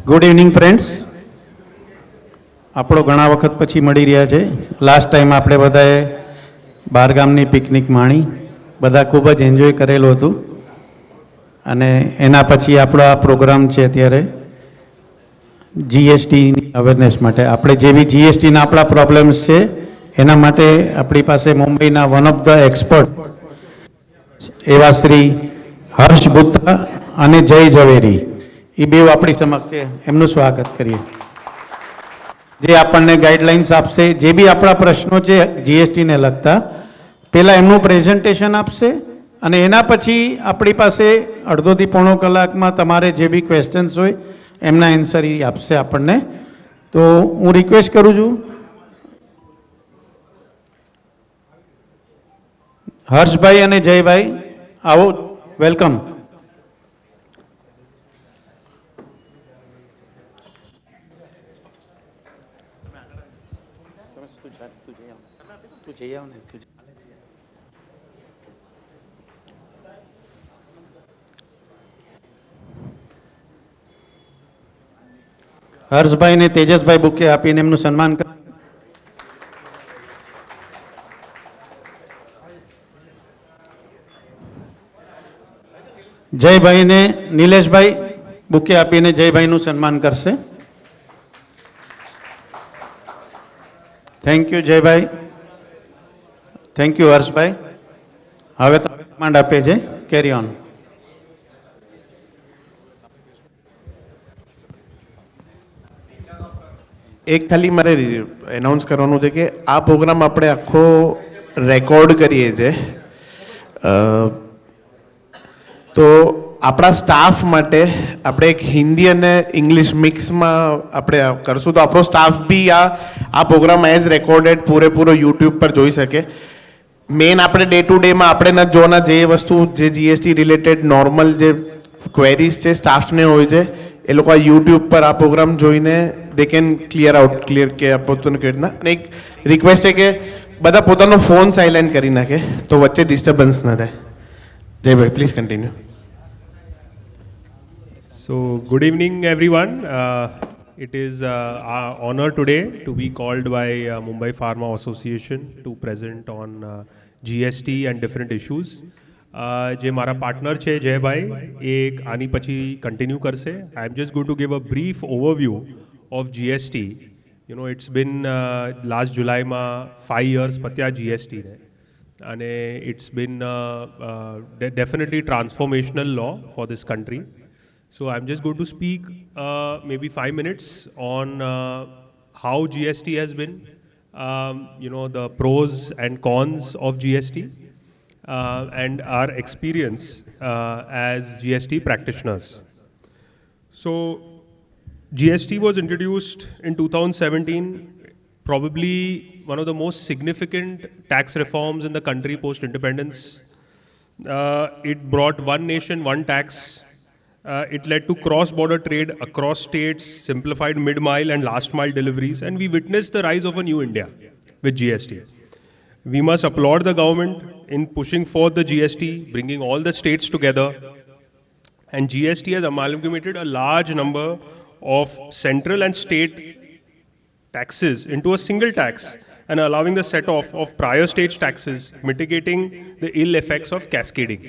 Good evening friends. આપણો ઘણા વખત પછી મળી રહ્યા છે. લાસ્ટ ટાઈમ આપણે બધાએ બહારગામની પિકનિક માણી, બધા ખૂબ જ એન્જોય કરેલું હતું. અને એના પછી આપણો આ પ્રોગ્રામ છે અત્યારે જીએસટીની અવેરનેસ માટે. આપણે જે બી જીએસટીના આપણા પ્રોબ્લેમ્સ છે એના માટે આપણી પાસે મુંબઈના વન ઓફ ધ એક્સપર્ટ એવા શ્રી હર્ષ ગુપ્તા અને જય ઝવેરી એ બે આપણી સમક્ષ છે. એમનું સ્વાગત કરીએ. જે આપણને ગાઈડલાઇન્સ આપશે, જે બી આપણા પ્રશ્નો છે જીએસટીને લગતા, પહેલાં એમનું પ્રેઝન્ટેશન આપશે અને એના પછી આપણી પાસે અડધોથી પોણો કલાકમાં તમારે જે બી ક્વેશ્ચન્સ હોય એમના આન્સર એ આપશે આપણને. તો હું રિક્વેસ્ટ કરું છું હર્ષભાઈ અને જયભાઈ, આવો, વેલકમ. હર્ષભાઈ ને તેજસભાઈ બુકે આપીને એમનું સન્માન કર. જયભાઈ ને નિલેશભાઈ બુકે આપીને જયભાઈનું સન્માન કરશે. Thank you Jaybhai. Thank you Harshbhai. હવે તો કમાન્ડ આપે છે, કેરી ઓન. એક ખાલી મારે એનાઉન્સ કરવાનું છે કે આ પ્રોગ્રામ આપણે આખો રેકોર્ડ કરીએ છીએ. તો આપણા સ્ટાફ માટે આપણે એક હિન્દી અને ઇંગ્લિશ મિક્સમાં આપણે કરશું, તો આપણો સ્ટાફ બી આ પ્રોગ્રામ એઝ રેકોર્ડેડ પૂરેપૂરો યુટ્યુબ પર જોઈ શકે. મેઇન આપણે ડે ટુ ડેમાં આપણે નથી જોવાના, જે વસ્તુ જે જીએસટી રિલેટેડ નોર્મલ જે ક્વેરીઝ છે સ્ટાફને હોય છે એ લોકો આ યુટ્યુબ પર આ પ્રોગ્રામ જોઈને દે કેન ક્લિયર કે આ પોતાનું કેવી રીતના. અને એક રિક્વેસ્ટ છે કે બધા પોતાનો ફોન સાયલેન્ટ કરી નાખે તો વચ્ચે ડિસ્ટર્બન્સ ન થાય. Jaybhai, please continue. So, good evening, everyone. It is our honor today to be called by Mumbai Pharma Association to present on GST and different issues. જે મારા પાર્ટનર છે જયભાઈ એ આની પછી કન્ટિન્યુ કરશે. I am just going to give a brief overview of GST. You know it's been last જુલાઈમાં 5 years પત્યા જીએસટીને, અને it's been definitely transformational law for this country. So I'm just going to speak maybe 5 minutes on how GST has been, the pros and cons of GST, and our experience as GST practitioners. So GST was introduced in 2017, probably one of the most significant tax reforms in the country post-independence. It brought one nation, one tax. It led to cross-border trade across states, simplified mid-mile and last-mile deliveries, and we witnessed the rise of a new India with GST. We must applaud the government in pushing forth the GST, bringing all the states together, and GST has amalgamated a large number of central and state taxes into a single tax and allowing the set-off of prior stage taxes, mitigating the ill effects of cascading.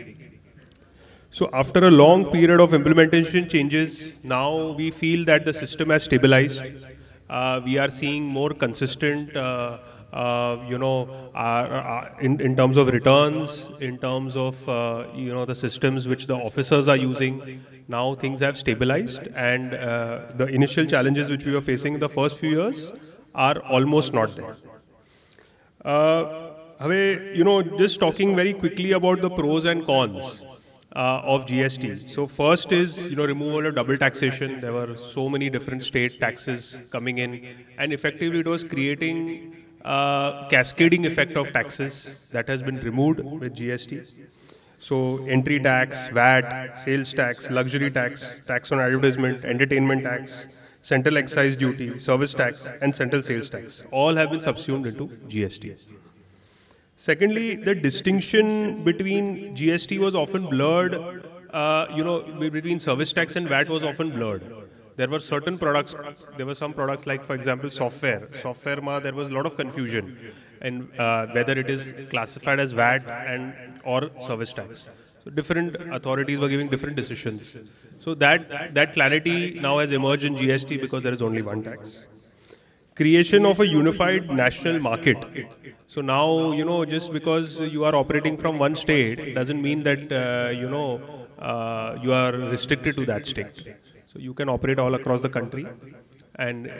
So after a long period of implementation changes, now we feel that the system has stabilized. We are seeing more consistent, in terms of returns, in terms of, the systems which the officers are using. Now things have stabilized, and the initial challenges which we were facing in the first few years are almost not there. Just talking very quickly about the pros and cons of GST. So first is, removal of double taxation. There were so many different state taxes coming in, and effectively it was creating cascading effect of taxes that has been removed with GST. So entry tax, VAT, sales tax, luxury tax, tax on advertisement, entertainment tax, central excise duty, service tax, and central sales tax all have been subsumed into GST. Secondly, the distinction between GST was often blurred, between service tax and VAT was often blurred. there were certain products, there were some products like, for example, software. Software, there was a lot of confusion in whether it is classified as VAT and or service tax. So different authorities were giving different decisions. So that clarity now has emerged in GST because there is only one tax. Creation of a unified national market. So now, just because you are operating from one state doesn't mean that, you are restricted to that state. So you can operate all across the country, and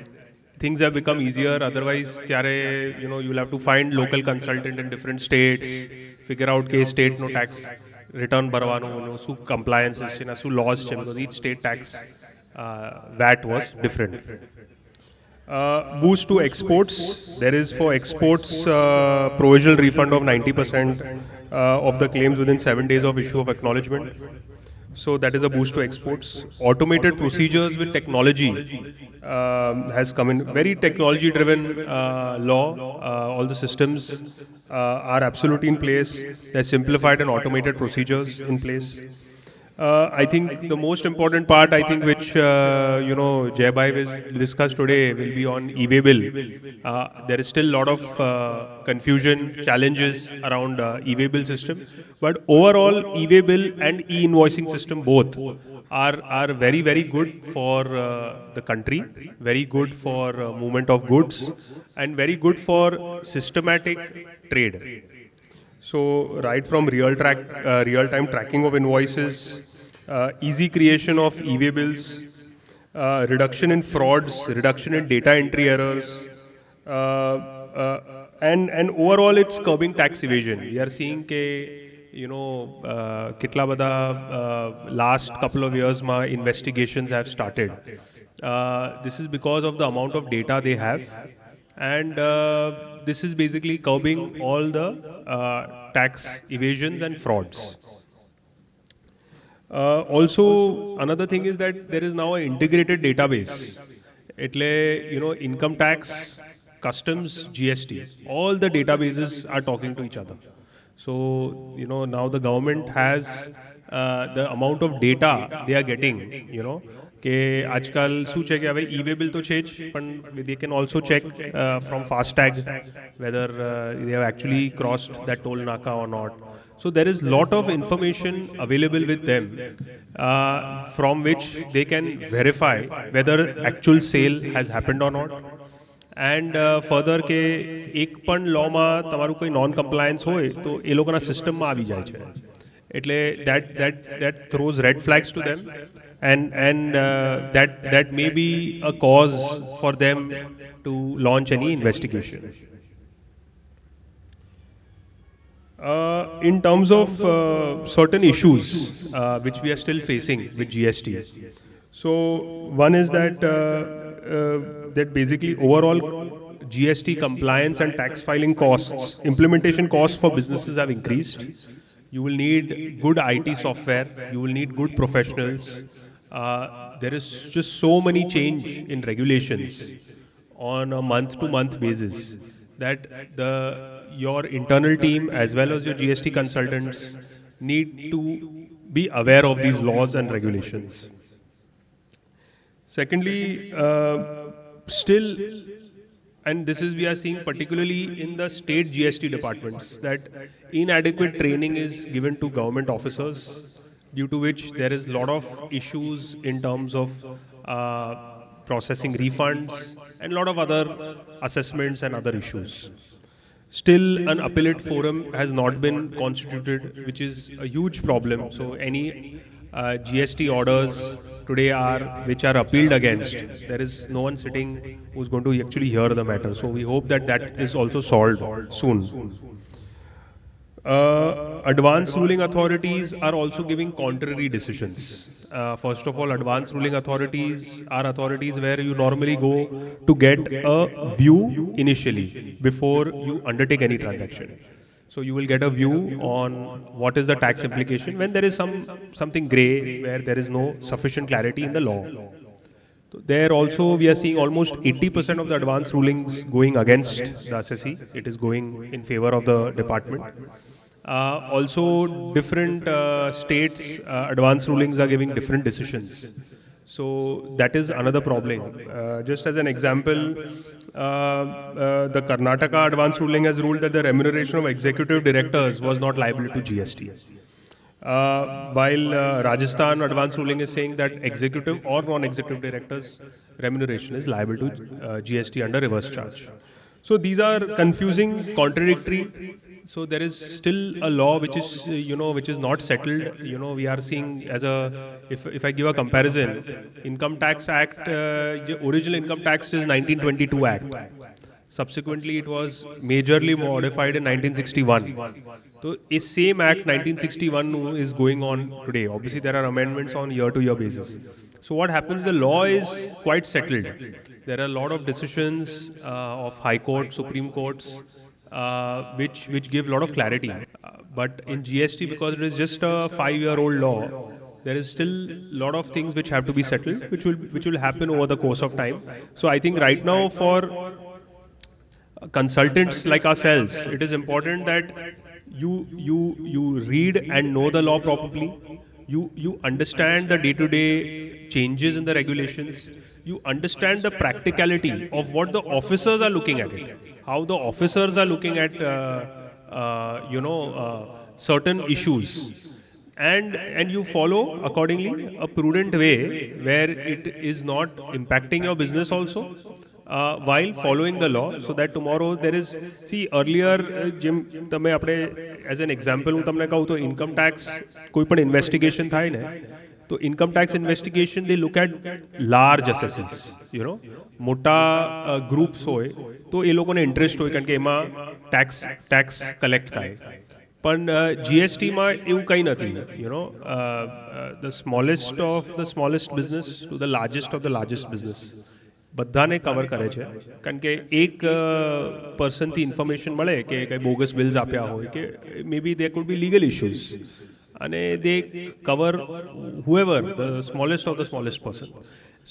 things have become easier. Otherwise, tyare, you'll have to find local consultant in different states, figure out case state no tax return barwano, su compliance is, su laws, because each state tax VAT was different. Boost to exports. There is for exports provisional refund of 90% of the claims within 7 days of issue of acknowledgement. So that is a boost to exports. Automated procedures with technology has come in. Very technology driven law. All the systems are absolutely in place. There's simplified and automated procedures in place. I think the most important part, which Jai Bhai will discuss today, will be on e-way bill. There is still a lot of confusion, challenges around e-way bill system, but overall e-way bill and e-invoicing system both are very, very good for the country, very good for movement of goods, and very good for systematic trade. So right from real-time tracking of invoices, easy creation of e-way bills, reduction in frauds, reduction in data entry errors, and overall it's curbing tax evasion. We are seeing kitla bada last couple of years investigations have started. This is because of the amount of data they have. And this is basically curbing all the tax evasions and frauds. Also, another thing is that there is now an integrated database. Income tax, customs, GST, all the databases are talking to each other. So, now the government has the amount of data they are getting, कि आजकल શું છે કે હવે e-way bill તો છે જ, પણ they can also check from FASTag whether they have actually crossed that toll naka or not. So there is lot of information available with them from which they can verify whether actual sale has happened or not. And further કે એક પણ લૉમાં તમારું કોઈ non compliance હોય તો એ લોકોના સિસ્ટમમાં આવી જાય છે. એટલે that throws red flags to them, and that may be a cause for them to launch any investigation. In terms of certain issues which we are still facing with GST, so one is that that basically overall GST compliance and tax filing costs, implementation costs for businesses have increased. You will need good IT software, you will need good professionals. There is just so many change in regulations on a month-to-month basis that your internal team as well as your GST consultants need to be aware of these laws and regulations. Secondly, still, and this is we are seeing particularly in the state GST departments, that inadequate training is given to government officers, due to which there is a lot of issues in terms of processing refunds and a lot of other assessments and other issues. Still, an appellate forum has not been constituted, which is a huge problem. So any GST orders today which are appealed against, there is no one sitting who's going to actually hear the matter. So we hope that that is also solved soon. Advanced ruling authorities are also giving contrary decisions. First of all, advanced ruling authorities are authorities where you normally go to get a view initially before you undertake any transaction. So you will get a view on what is the tax implication when there is something grey where there is no sufficient clarity in the law. So there also we are seeing almost 80% of the advanced rulings going against the assessee. It is going in favor of the department. Also different states advanced rulings are giving different decisions. So that is another problem. Just as an example, the Karnataka advance ruling has ruled that the remuneration of executive directors was not liable to GST. While Rajasthan advance ruling is saying that executive or non-executive directors' remuneration is liable to GST under reverse charge. So these are confusing, contradictory. So there is still a law which is, which is not settled. We are seeing as a, if I give a comparison, Income Tax Act, the original Income Tax is 1922 Act. Subsequently, it was majorly modified in 1961. So, a same Act 1961 is going on today. Obviously, there are amendments on year-to-year basis. So, what happens? The law is quite settled. There are a lot of decisions of High Court, Supreme Courts, which give a lot of clarity. But in GST, because it is just a 5-year-old law, there is still a lot of things which have to be settled, which will happen over the course of time. So, I think right now for consultants like ourselves, it is important that you read and know the law properly. You understand the day-to-day changes in the regulations. You understand the practicality of what the officers are looking at it, how the officers are looking at certain issues, and you follow accordingly a prudent way where it is not impacting your business also. While following the law, so that tomorrow there is, see earlier, Jim, તમે આપણે as an example હું તમને કહું તો income tax કોઈ પણ investigation થાય ને તો income tax investigation they look at large assessors, મોટા groups હોય તો એ લોકોને interest હોય કારણ કે એમાં tax collect થાય. પણ GST માં એવું કંઈ નથી, the smallest of the smallest business to the largest of the largest business બધાને કવર કરે છે કારણ કે એક પર્સનથી ઇન્ફોર્મેશન મળે કે કંઈ બોગસ બિલ્સ આપ્યા હોય કે મે બી there could be legal issues અને they cover whoever the smallest of the smallest person.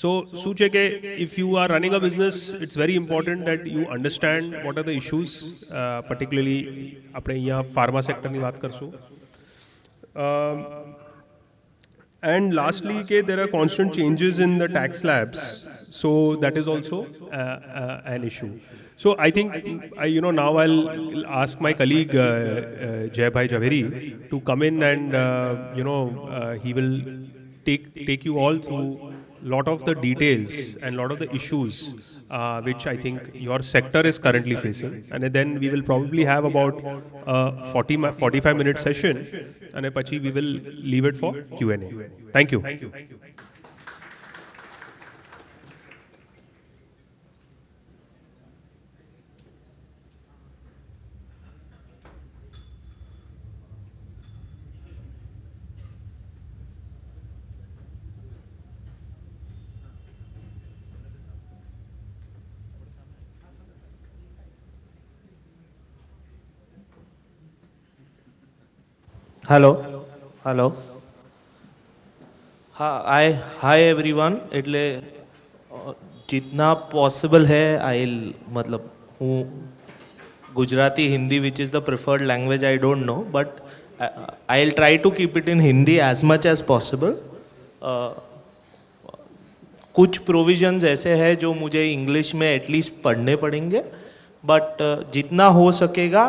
So શું છે કે if you are running a business, it's very important that you understand what are the issues, particularly આપણે અહીંયા pharma સેક્ટરની વાત કરશું. And lastly, there are constant changes in the tax slabs, so that is also an issue. So I think, now I'll ask my colleague Jay Bhai Javeri to come in and, he will take you all through lot of the details and lot of the issues which I think your sector is currently facing. And then we will probably have about a 45-minute session and pachi we will leave it for Q&A. Thank you. Hello हाँ hi everyone એટલે जितना possible है मतलब हूँ Gujarati Hindi which is the preferred language I don't know but I will try to keep it in Hindi as much as possible. कुछ provisions ऐसे हैं जो मुझे इंग्लिश में एटलीस्ट पढ़ने पड़ेंगे बट जितना हो सकेगा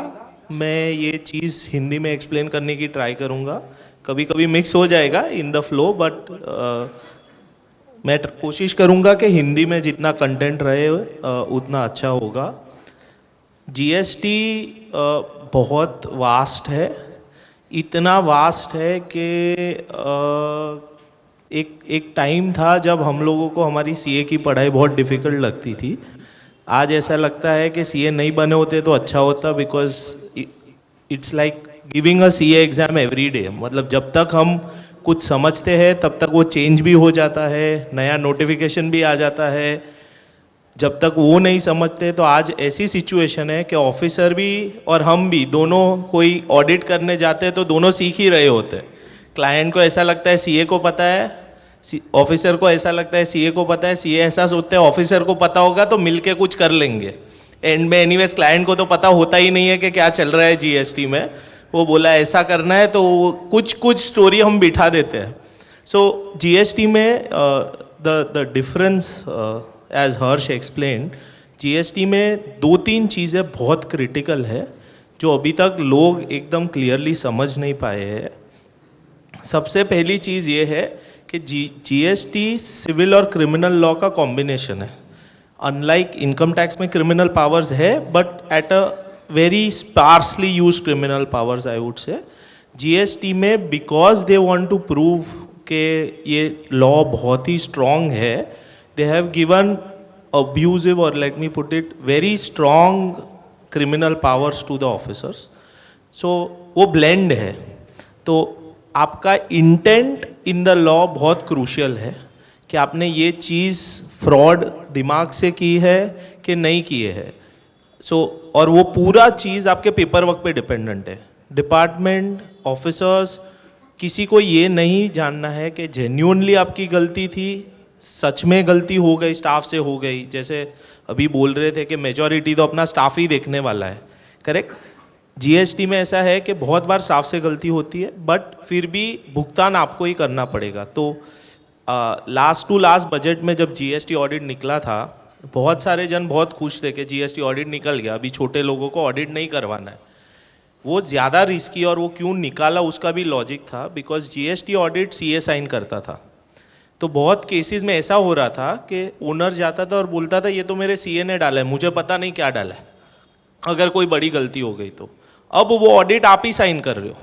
मैं ये चीज़ हिंदी में एक्सप्लेन करने की ट्राई करूँगा. कभी कभी मिक्स हो जाएगा इन द फ्लो बट मैं कोशिश करूँगा कि हिंदी में जितना कंटेंट रहे उतना अच्छा होगा. जीएसटी बहुत वास्ट है, इतना वास्ट है कि एक टाइम था जब हम लोगों को हमारी सीए की पढ़ाई बहुत डिफ़िकल्ट लगती थी. आज ऐसा लगता है कि सीए नहीं बने होते तो अच्छा होता because it's like giving a CA exam every day. मतलब जब तक हम कुछ समझते हैं तब तक वो चेंज भी हो जाता है, नया नोटिफिकेशन भी आ जाता है. जब तक वो नहीं समझते तो आज ऐसी सिचुएशन है कि ऑफिसर भी और हम भी दोनों कोई ऑडिट करने जाते हैं तो दोनों सीख ही रहे होते हैं. क्लाइंट को ऐसा लगता है सीए को पता है, ऑफिसर को ऐसा लगता है सीए को पता है, सीए ऐसा सोचते हैं ऑफिसर को पता होगा तो मिलके कुछ कर लेंगे. एंड में एनीवेज क्लाइंट को तो पता होता ही नहीं है कि क्या चल रहा है जीएसटी में. वो बोला ऐसा करना है तो कुछ स्टोरी हम बिठा देते हैं. सो जीएसटी में the difference, as Harsh explained, GST में 2-3 चीज़ें बहुत क्रिटिकल है जो अभी तक लोग एकदम क्लियरली समझ नहीं पाए हैं. सबसे पहली चीज़ ये है कि GST सिविल और क्रिमिनल लॉ का कॉम्बिनेशन है. अनलाइक इनकम टैक्स में क्रिमिनल पावर्स है, but at a very sparsely use criminal powers I would say. GST में because they want to prove कि ये लॉ बहुत ही स्ट्रॉन्ग है, दे हैव गिवन अब्यूजिव और let me put it very strong criminal powers to the officers. So वो blend है. तो आपका इंटेंट इन द लॉ बहुत क्रूशियल है कि आपने ये चीज़ फ्रॉड दिमाग से की है कि नहीं किए है. और वो पूरा चीज़ आपके पेपर वर्क पे डिपेंडेंट है. डिपार्टमेंट ऑफिसर्स किसी को ये नहीं जानना है कि जेन्युइनली आपकी गलती थी, सच में गलती हो गई, स्टाफ से हो गई. जैसे अभी बोल रहे थे कि मेजॉरिटी तो अपना स्टाफ ही देखने वाला है, करेक्ट. GST में ऐसा है कि बहुत बार स्टाफ से गलती होती है, बट फिर भी भुगतान आपको ही करना पड़ेगा. तो लास्ट टू लास्ट बजट में जब GST ऑडिट निकला था, बहुत सारे जन बहुत खुश थे कि GST ऑडिट निकल गया, अभी छोटे लोगों को ऑडिट नहीं करवाना है. वो ज़्यादा रिस्की, और वो क्यों निकाला उसका भी लॉजिक था, because GST audit CA sign करता था. तो बहुत केसेस में ऐसा हो रहा था कि ओनर जाता था और बोलता था ये तो मेरे CA ने डाला है, मुझे पता नहीं क्या डाला है, अगर कोई बड़ी गलती हो गई तो. अब वो ऑडिट आप ही साइन कर रहे हो,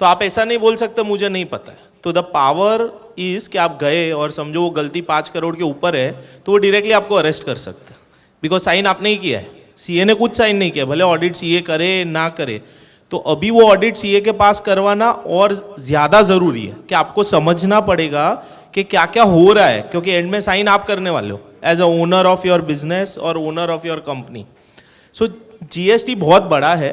तो आप ऐसा नहीं बोल सकते मुझे नहीं पता है. तो द पावर इज़ कि आप गए और समझो वो गलती 5 करोड़ के ऊपर है, तो वो डायरेक्टली आपको अरेस्ट कर सकते हैं, बिकॉज साइन आपने ही किया है. CA ने कुछ साइन नहीं किया, भले ऑडिट CA करे ना करे. तो अभी वो ऑडिट CA के पास करवाना और ज़्यादा ज़रूरी है कि आपको समझना पड़ेगा कि क्या क्या हो रहा है, क्योंकि एंड में साइन आप करने वाले हो as a owner of your business और owner of your company. So GST बहुत बड़ा है.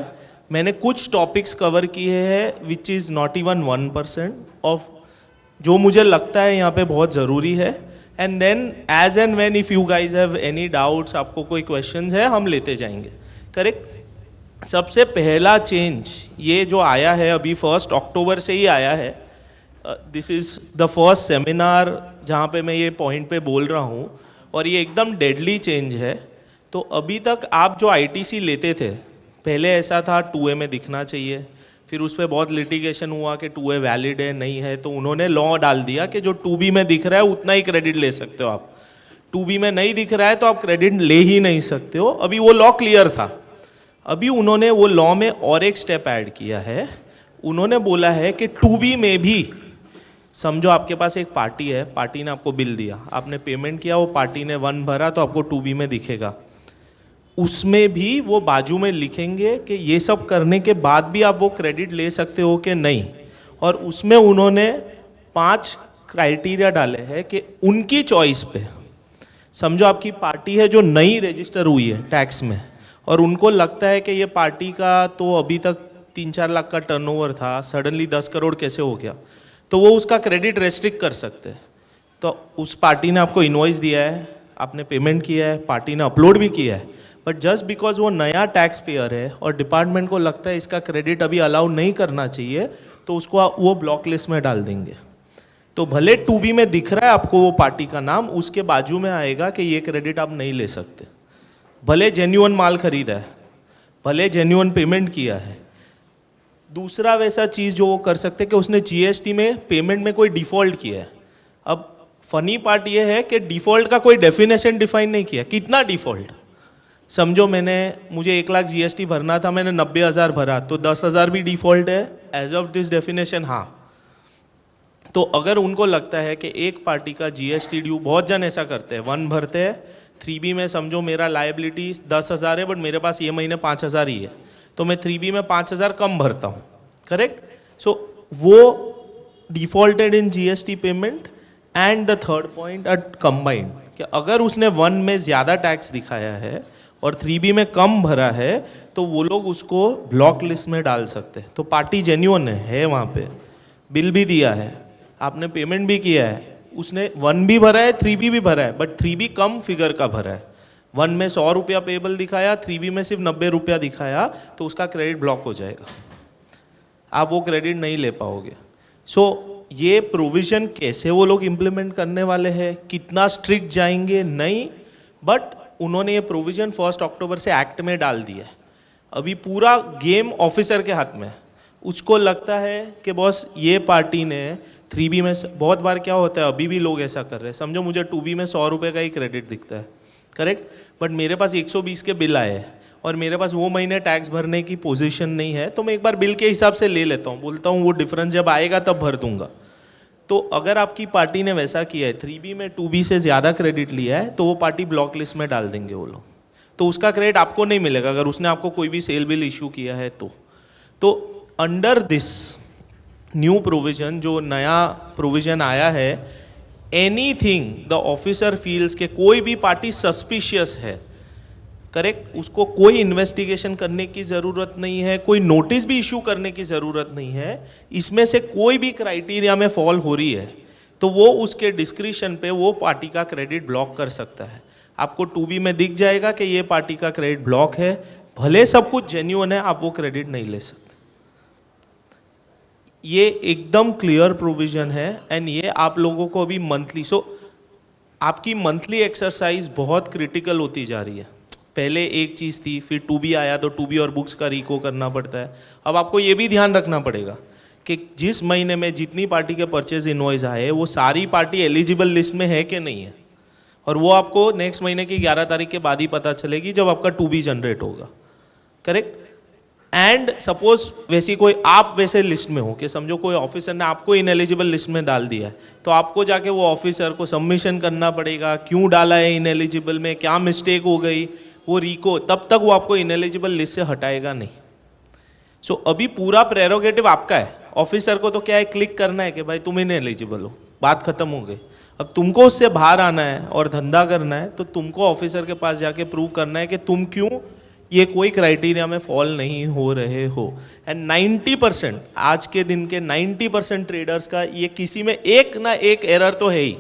मैंने कुछ टॉपिक्स कवर किए हैं which is not even 1% of जो मुझे लगता है यहाँ पे बहुत ज़रूरी है. And then as and when if you guys have any doubts, आपको कोई क्वेश्चंस है, हम लेते जाएंगे, करेक्ट. सबसे पहला चेंज ये जो आया है अभी 1 अक्टूबर से ही आया है. This is the first seminar जहाँ पे मैं ये पॉइंट पे बोल रहा हूँ, और ये एकदम डेडली चेंज है. तो अभी तक आप जो ITC लेते थे, पहले ऐसा था 2A में दिखना चाहिए, फिर उस पर बहुत लिटिगेशन हुआ कि 2A वैलिड है नहीं है, तो उन्होंने लॉ डाल दिया कि जो 2B में दिख रहा है उतना ही क्रेडिट ले सकते हो आप. 2B में नहीं दिख रहा है तो आप क्रेडिट ले ही नहीं सकते हो. अभी वो लॉ क्लियर था. अभी उन्होंने वो लॉ में और एक स्टेप ऐड किया है. उन्होंने बोला है कि 2B में भी समझो आपके पास एक पार्टी है, पार्टी ने आपको बिल दिया, आपने पेमेंट किया, वो पार्टी ने 1 भरा, तो आपको 2B में दिखेगा. उसमें भी वो बाजू में लिखेंगे कि ये सब करने के बाद भी आप वो क्रेडिट ले सकते हो कि नहीं. और उसमें उन्होंने 5 क्राइटेरिया डाले हैं कि उनकी चॉइस पे, समझो आपकी पार्टी है जो नई रजिस्टर हुई है टैक्स में, और उनको लगता है कि ये पार्टी का तो अभी तक 3-4 लाख का टर्नओवर था, सडनली 10 करोड़ कैसे हो गया, तो वो उसका क्रेडिट रेस्ट्रिक्ट कर सकते हैं. तो उस पार्टी ने आपको इनवॉइस दिया है, आपने पेमेंट किया है, पार्टी ने अपलोड भी किया है, बट जस्ट बिकॉज वो नया टैक्स पेयर है और डिपार्टमेंट को लगता है इसका क्रेडिट अभी अलाउ नहीं करना चाहिए, तो उसको वो ब्लॉक लिस्ट में डाल देंगे. तो भले 2B में दिख रहा है आपको वो पार्टी का नाम, उसके बाजू में आएगा कि ये क्रेडिट आप नहीं ले सकते, भले जेन्युइन माल खरीदा है, भले जेन्युइन पेमेंट किया है. दूसरा वैसा चीज़ जो वो कर सकते हैं कि उसने GST में पेमेंट में कोई डिफ़ॉल्ट किया है. अब फनी पार्ट ये है कि डिफ़ॉल्ट का कोई डेफिनेशन डिफाइन नहीं किया. कितना डिफ़ॉल्ट, समझो मुझे 1 लाख GST भरना था, मैंने 90,000 भरा, तो 10,000 भी डिफ़ॉल्ट है एज ऑफ दिस डेफिनेशन. हाँ, तो अगर उनको लगता है कि एक पार्टी का GST ड्यू, बहुत जन ऐसा करते हैं, 1 भरते हैं, 3B में समझो मेरा लायबिलिटी 10,000 है, बट मेरे पास ये महीने 5,000 ही है, तो मैं 3B में 5,000 कम भरता हूँ, करेक्ट. सो वो defaulted in GST payment. And the third point combined, कि अगर उसने 1 में ज़्यादा टैक्स दिखाया है और 3B में कम भरा है, तो वो लोग उसको ब्लॉक लिस्ट में डाल सकते हैं. तो पार्टी जेन्युइन है वहाँ पे, बिल भी दिया है, आपने पेमेंट भी किया है, उसने 1 भी भरा है, 3B भी भरा है, बट 3B कम फिगर का भरा है. 1 में 100 रुपया पेबल दिखाया, 3B में सिर्फ 90 रुपया दिखाया, तो उसका क्रेडिट ब्लॉक हो जाएगा, आप वो क्रेडिट नहीं ले पाओगे. सो ये प्रोविजन कैसे वो लोग इम्प्लीमेंट करने वाले हैं, कितना स्ट्रिक्ट जाएंगे नहीं, बट उन्होंने ये प्रोविजन 1 अक्टूबर से एक्ट में डाल दिया है। अभी पूरा गेम ऑफिसर के हाथ में है। उसको लगता है कि बॉस ये पार्टी ने 3B में, बहुत बार क्या होता है, अभी भी लोग ऐसा कर रहे हैं, समझो मुझे 2B में 100 रुपये का ही क्रेडिट दिखता है, करेक्ट, बट मेरे पास 120 के बिल आए हैं और मेरे पास वो महीने टैक्स भरने की पोजीशन नहीं है, तो मैं एक बार बिल के हिसाब से ले लेता हूँ, बोलता हूँ वो डिफरेंस जब आएगा तब भर दूंगा। तो अगर आपकी पार्टी ने वैसा किया है, 3B में 2B से ज़्यादा क्रेडिट लिया है, तो वो पार्टी ब्लॉक लिस्ट में डाल देंगे वो लोग, तो उसका क्रेडिट आपको नहीं मिलेगा अगर उसने आपको कोई भी सेल बिल इशू किया है तो अंडर दिस न्यू प्रोविजन, जो नया प्रोविजन आया है, एनीथिंग द ऑफिसर फील्स के कोई भी पार्टी सस्पिशियस है, करेक्ट, उसको कोई इन्वेस्टिगेशन करने की ज़रूरत नहीं है, कोई नोटिस भी इशू करने की ज़रूरत नहीं है, इसमें से कोई भी क्राइटेरिया में फॉल हो रही है तो वो उसके डिस्क्रिशन पे वो पार्टी का क्रेडिट ब्लॉक कर सकता है। आपको 2B में दिख जाएगा कि ये पार्टी का क्रेडिट ब्लॉक है, भले सब कुछ जेन्युइन है, आप वो क्रेडिट नहीं ले सकते। ये एकदम क्लियर प्रोविजन है एंड ये आप लोगों को अभी मंथली, आपकी मंथली एक्सरसाइज बहुत क्रिटिकल होती जा रही है। पहले एक चीज़ थी, फिर 2B आया तो 2B और बुक्स का रिको करना पड़ता है। अब आपको ये भी ध्यान रखना पड़ेगा कि जिस महीने में जितनी पार्टी के परचेज इनवॉइस आए वो सारी पार्टी एलिजिबल लिस्ट में है कि नहीं है, और वो आपको नेक्स्ट महीने की 11 तारीख के बाद ही पता चलेगी जब आपका 2B जनरेट होगा, करेक्ट। एंड सपोज वैसी कोई आप वैसे लिस्ट में हो कि समझो कोई ऑफिसर ने आपको इनएलिजिबल लिस्ट में डाल दिया है, तो आपको जाके वो ऑफिसर को सबमिशन करना पड़ेगा, क्यों डाला है इनएलिजिबल में, क्या मिस्टेक हो गई, वो रिको, तब तक वो आपको इनएलिजिबल लिस्ट से हटाएगा नहीं। सो अभी पूरा प्रेरोगेटिव आपका है। ऑफिसर को तो क्या है, क्लिक करना है कि भाई तुम इनएलिजिबल हो, बात खत्म हो गई। अब तुमको उससे बाहर आना है और धंधा करना है तो तुमको ऑफिसर के पास जाके प्रूव करना है कि तुम क्यों ये कोई क्राइटेरिया में फॉल नहीं हो रहे हो। एंड 90%, आज के दिन के 90% ट्रेडर्स का ये किसी में एक ना एक एरर तो है ही,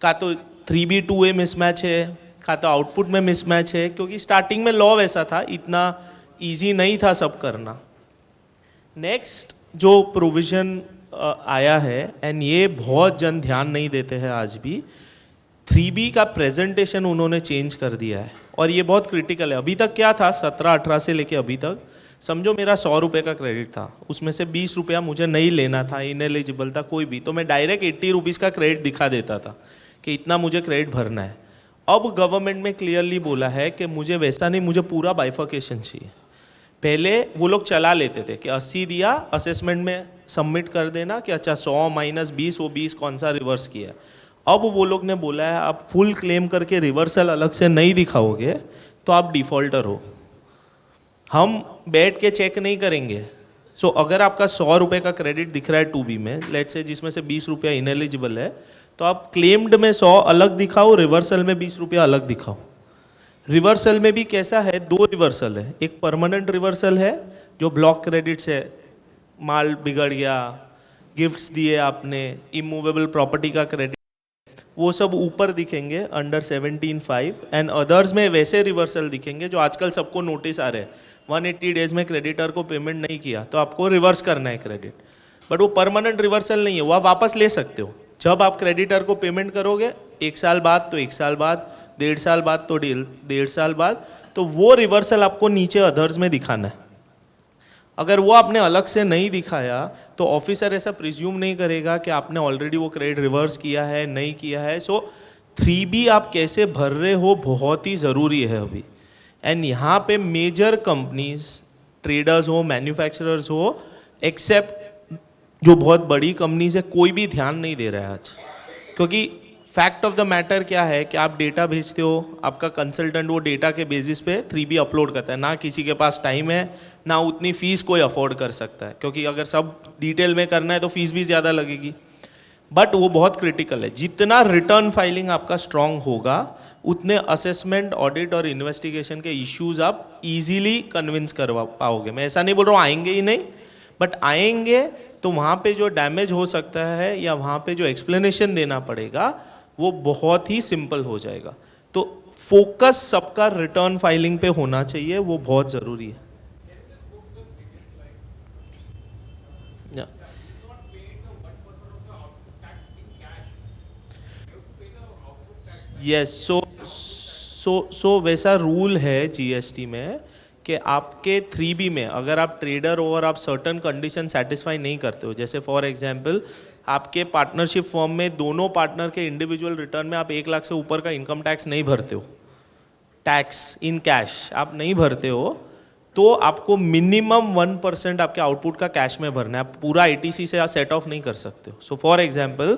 का तो 3B 2A मिसमैच है, का तो आउटपुट में मिसमैच है, क्योंकि स्टार्टिंग में लॉ वैसा था, इतना इजी नहीं था सब करना। नेक्स्ट जो प्रोविजन आया है, एंड ये बहुत जन ध्यान नहीं देते हैं आज भी, 3B का प्रेजेंटेशन उन्होंने चेंज कर दिया है और ये बहुत क्रिटिकल है। अभी तक क्या था, 17-18 से लेके अभी तक, समझो मेरा 100 रुपये का क्रेडिट था, उसमें से 20 रुपया मुझे नहीं लेना था, इनएलिजिबल था कोई भी, तो मैं डायरेक्ट 80 रुपीज़ का क्रेडिट दिखा देता था कि इतना मुझे क्रेडिट भरना है। अब गवर्नमेंट में क्लियरली बोला है कि मुझे वैसा नहीं, मुझे पूरा बाइफर्केशन चाहिए। पहले वो लोग चला लेते थे कि 80 दिया, असेसमेंट में सबमिट कर देना कि अच्छा 100 माइनस 20, वो 20 कौन सा रिवर्स किया। अब वो लोग ने बोला है आप फुल क्लेम करके रिवर्सल अलग से नहीं दिखाओगे तो आप डिफॉल्टर हो, हम बैठ के चेक नहीं करेंगे। सो अगर आपका 100 रुपये का क्रेडिट दिख रहा है 2B में, लेट्स से जिसमें से 20 रुपया इनएलिजिबल है, तो आप क्लेम्ड में 100 अलग दिखाओ, रिवर्सल में 20 रुपया अलग दिखाओ। रिवर्सल में भी कैसा है, 2 रिवर्सल है, एक परमानेंट रिवर्सल है जो ब्लॉक क्रेडिट से माल बिगड़ गया, गिफ्ट्स दिए आपने, इमूवेबल प्रॉपर्टी का क्रेडिट, वो सब ऊपर दिखेंगे अंडर 17(5), एंड अदर्स में वैसे रिवर्सल दिखेंगे जो आजकल सबको नोटिस आ रहे हैं, 180 डेज में क्रेडिटर को पेमेंट नहीं किया तो आपको रिवर्स करना है क्रेडिट, बट वो परमानेंट रिवर्सल नहीं है, वो आप वापस ले सकते हो। जब आप क्रेडिटर को पेमेंट करोगे 1 साल बाद तो 1 साल बाद, 1.5 साल बाद तो 1.5 साल बाद, तो वो रिवर्सल आपको नीचे अदर्स में दिखाना है। अगर वो आपने अलग से नहीं दिखाया तो ऑफिसर ऐसा प्रिज्यूम नहीं करेगा कि आपने ऑलरेडी वो क्रेडिट रिवर्स किया है, नहीं किया है। सो 3B आप कैसे भर रहे हो बहुत ही ज़रूरी है अभी। एंड यहाँ पे मेजर कंपनीज, ट्रेडर्स हो, मैन्युफैक्चरर्स हो, एक्सेप्ट जो बहुत बड़ी कंपनीज है, कोई भी ध्यान नहीं दे रहा है आज, क्योंकि फैक्ट ऑफ द मैटर क्या है कि आप डेटा भेजते हो, आपका कंसल्टेंट वो डेटा के बेसिस पे 3B अपलोड करता है, ना किसी के पास टाइम है, ना उतनी फीस कोई अफोर्ड कर सकता है, क्योंकि अगर सब डिटेल में करना है तो फीस भी ज़्यादा लगेगी। बट वो बहुत क्रिटिकल है, जितना रिटर्न फाइलिंग आपका स्ट्रांग होगा उतने असेसमेंट, ऑडिट और इन्वेस्टिगेशन के इश्यूज आप इजीली कन्विंस करवा पाओगे। मैं ऐसा नहीं बोल रहा हूँ आएंगे ही नहीं, बट आएंगे तो वहाँ पे जो डैमेज हो सकता है या वहाँ पे जो एक्सप्लेनेशन देना पड़ेगा वो बहुत ही सिंपल हो जाएगा। तो फोकस सबका रिटर्न फाइलिंग पे होना चाहिए, वो बहुत ज़रूरी है। यस, सो वैसा रूल है जीएसटी में कि आपके 3B में अगर आप ट्रेडर हो और आप सर्टन कंडीशन सेटिस्फाई नहीं करते हो, जैसे फॉर एग्जांपल आपके पार्टनरशिप फर्म में दोनों पार्टनर के इंडिविजुअल रिटर्न में आप 1 लाख से ऊपर का इनकम टैक्स नहीं भरते हो, टैक्स इन कैश आप नहीं भरते हो, तो आपको मिनिमम 1% आपके आउटपुट का कैश में भरना है। आप पूरा आईटीसी से सेट ऑफ नहीं कर सकते हो। सो फॉर एग्जांपल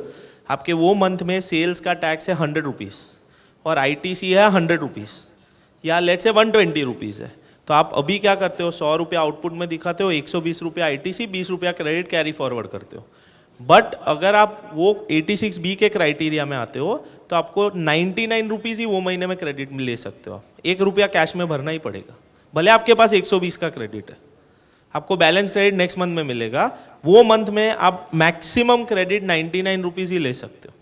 आपके वो मंथ में सेल्स का टैक्स है 100 रुपीज़ और आईटीसी है 100 रुपीज़ या लेट्स से 120 रुपीज़ है, तो आप अभी क्या करते हो, 100 रुपया आउटपुट में दिखाते हो, 120 रुपया आईटीसी, 20 रुपया क्रेडिट कैरी फॉरवर्ड करते हो। बट अगर आप वो 86B के क्राइटेरिया में आते हो तो आपको 99 रुपीज़ ही वो महीने में क्रेडिट में ले सकते हो। आप 1 रुपया कैश में भरना ही पड़ेगा, भले आपके पास 120 का क्रेडिट है, आपको बैलेंस क्रेडिट नेक्स्ट मंथ में मिलेगा। वो मंथ में आप मैक्सिमम क्रेडिट 99 रुपीज़ ही ले सकते हो।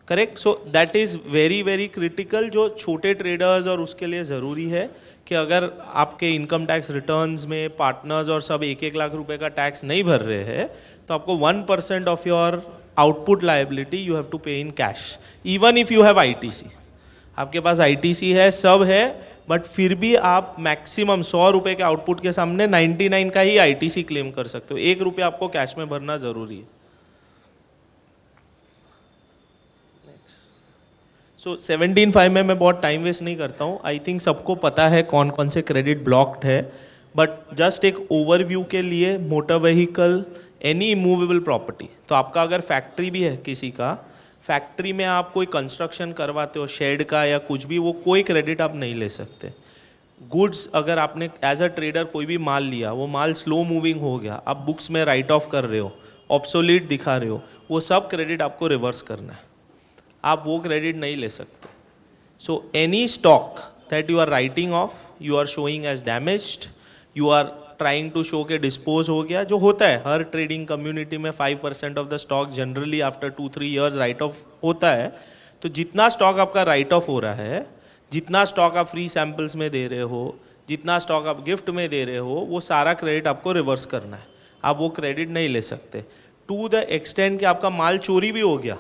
Correct. So that is very very critical, जो छोटे ट्रेडर्स और उसके लिए ज़रूरी है कि अगर आपके इनकम टैक्स रिटर्न्स में पार्टनर्स और सब 1-1 लाख रुपए का टैक्स नहीं भर रहे हैं तो आपको 1% of your output liability you have to pay in cash, even if you have ITC. आपके पास आईटीसी है, सब है, बट फिर भी आप मैक्सिमम 100 रुपए के आउटपुट के सामने 99 का ही आईटीसी क्लेम कर सकते हो। 1 रुपया आपको कैश में भरना ज़रूरी है। सो 17.5 में मैं बहुत टाइम वेस्ट नहीं करता हूँ। आई थिंक सबको पता है कौन कौन से क्रेडिट ब्लॉक्ड है, बट जस्ट एक ओवरव्यू के लिए, motor vehicle, any immovable property, तो आपका अगर फैक्ट्री भी है किसी का, फैक्ट्री में आप कोई कंस्ट्रक्शन करवाते हो शेड का या कुछ भी, वो कोई क्रेडिट आप नहीं ले सकते। गुड्स, अगर आपने एज अ ट्रेडर कोई भी माल लिया, वो माल स्लो मूविंग हो गया, आप बुक्स में राइट ऑफ कर रहे हो, ऑब्सोलीट दिखा रहे हो, वो सब क्रेडिट आपको रिवर्स करना है, आप वो क्रेडिट नहीं ले सकते। So any stock that you are writing off, you are showing as damaged, you are trying to show के डिस्पोज हो गया, जो होता है हर ट्रेडिंग कम्युनिटी में 5% of the stock generally after 2-3 years right of होता है। तो जितना स्टॉक आपका राइट ऑफ हो रहा है, जितना स्टॉक आप फ्री सैम्पल्स में दे रहे हो, जितना स्टॉक आप गिफ्ट में दे रहे हो, वो सारा क्रेडिट आपको रिवर्स करना है। आप वो क्रेडिट नहीं ले सकते। टू द एक्सटेंड कि आपका माल चोरी भी हो गया,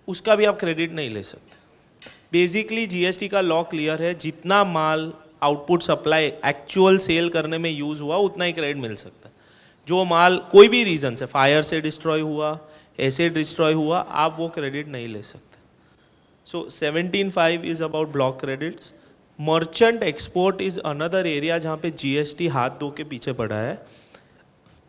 उसका भी आप क्रेडिट नहीं ले सकते। बेसिकली जीएसटी का लॉ क्लियर है, जितना माल आउटपुट सप्लाई एक्चुअल सेल करने में यूज़ हुआ उतना ही क्रेडिट मिल सकता है। जो माल कोई भी रीज़न से, फायर से डिस्ट्रॉय हुआ, ऐसे डिस्ट्रॉय हुआ, आप वो क्रेडिट नहीं ले सकते। सो 17.5 is about block credits. Merchant export is another area जहाँ पे जीएसटी हाथ धो के पीछे पड़ा है।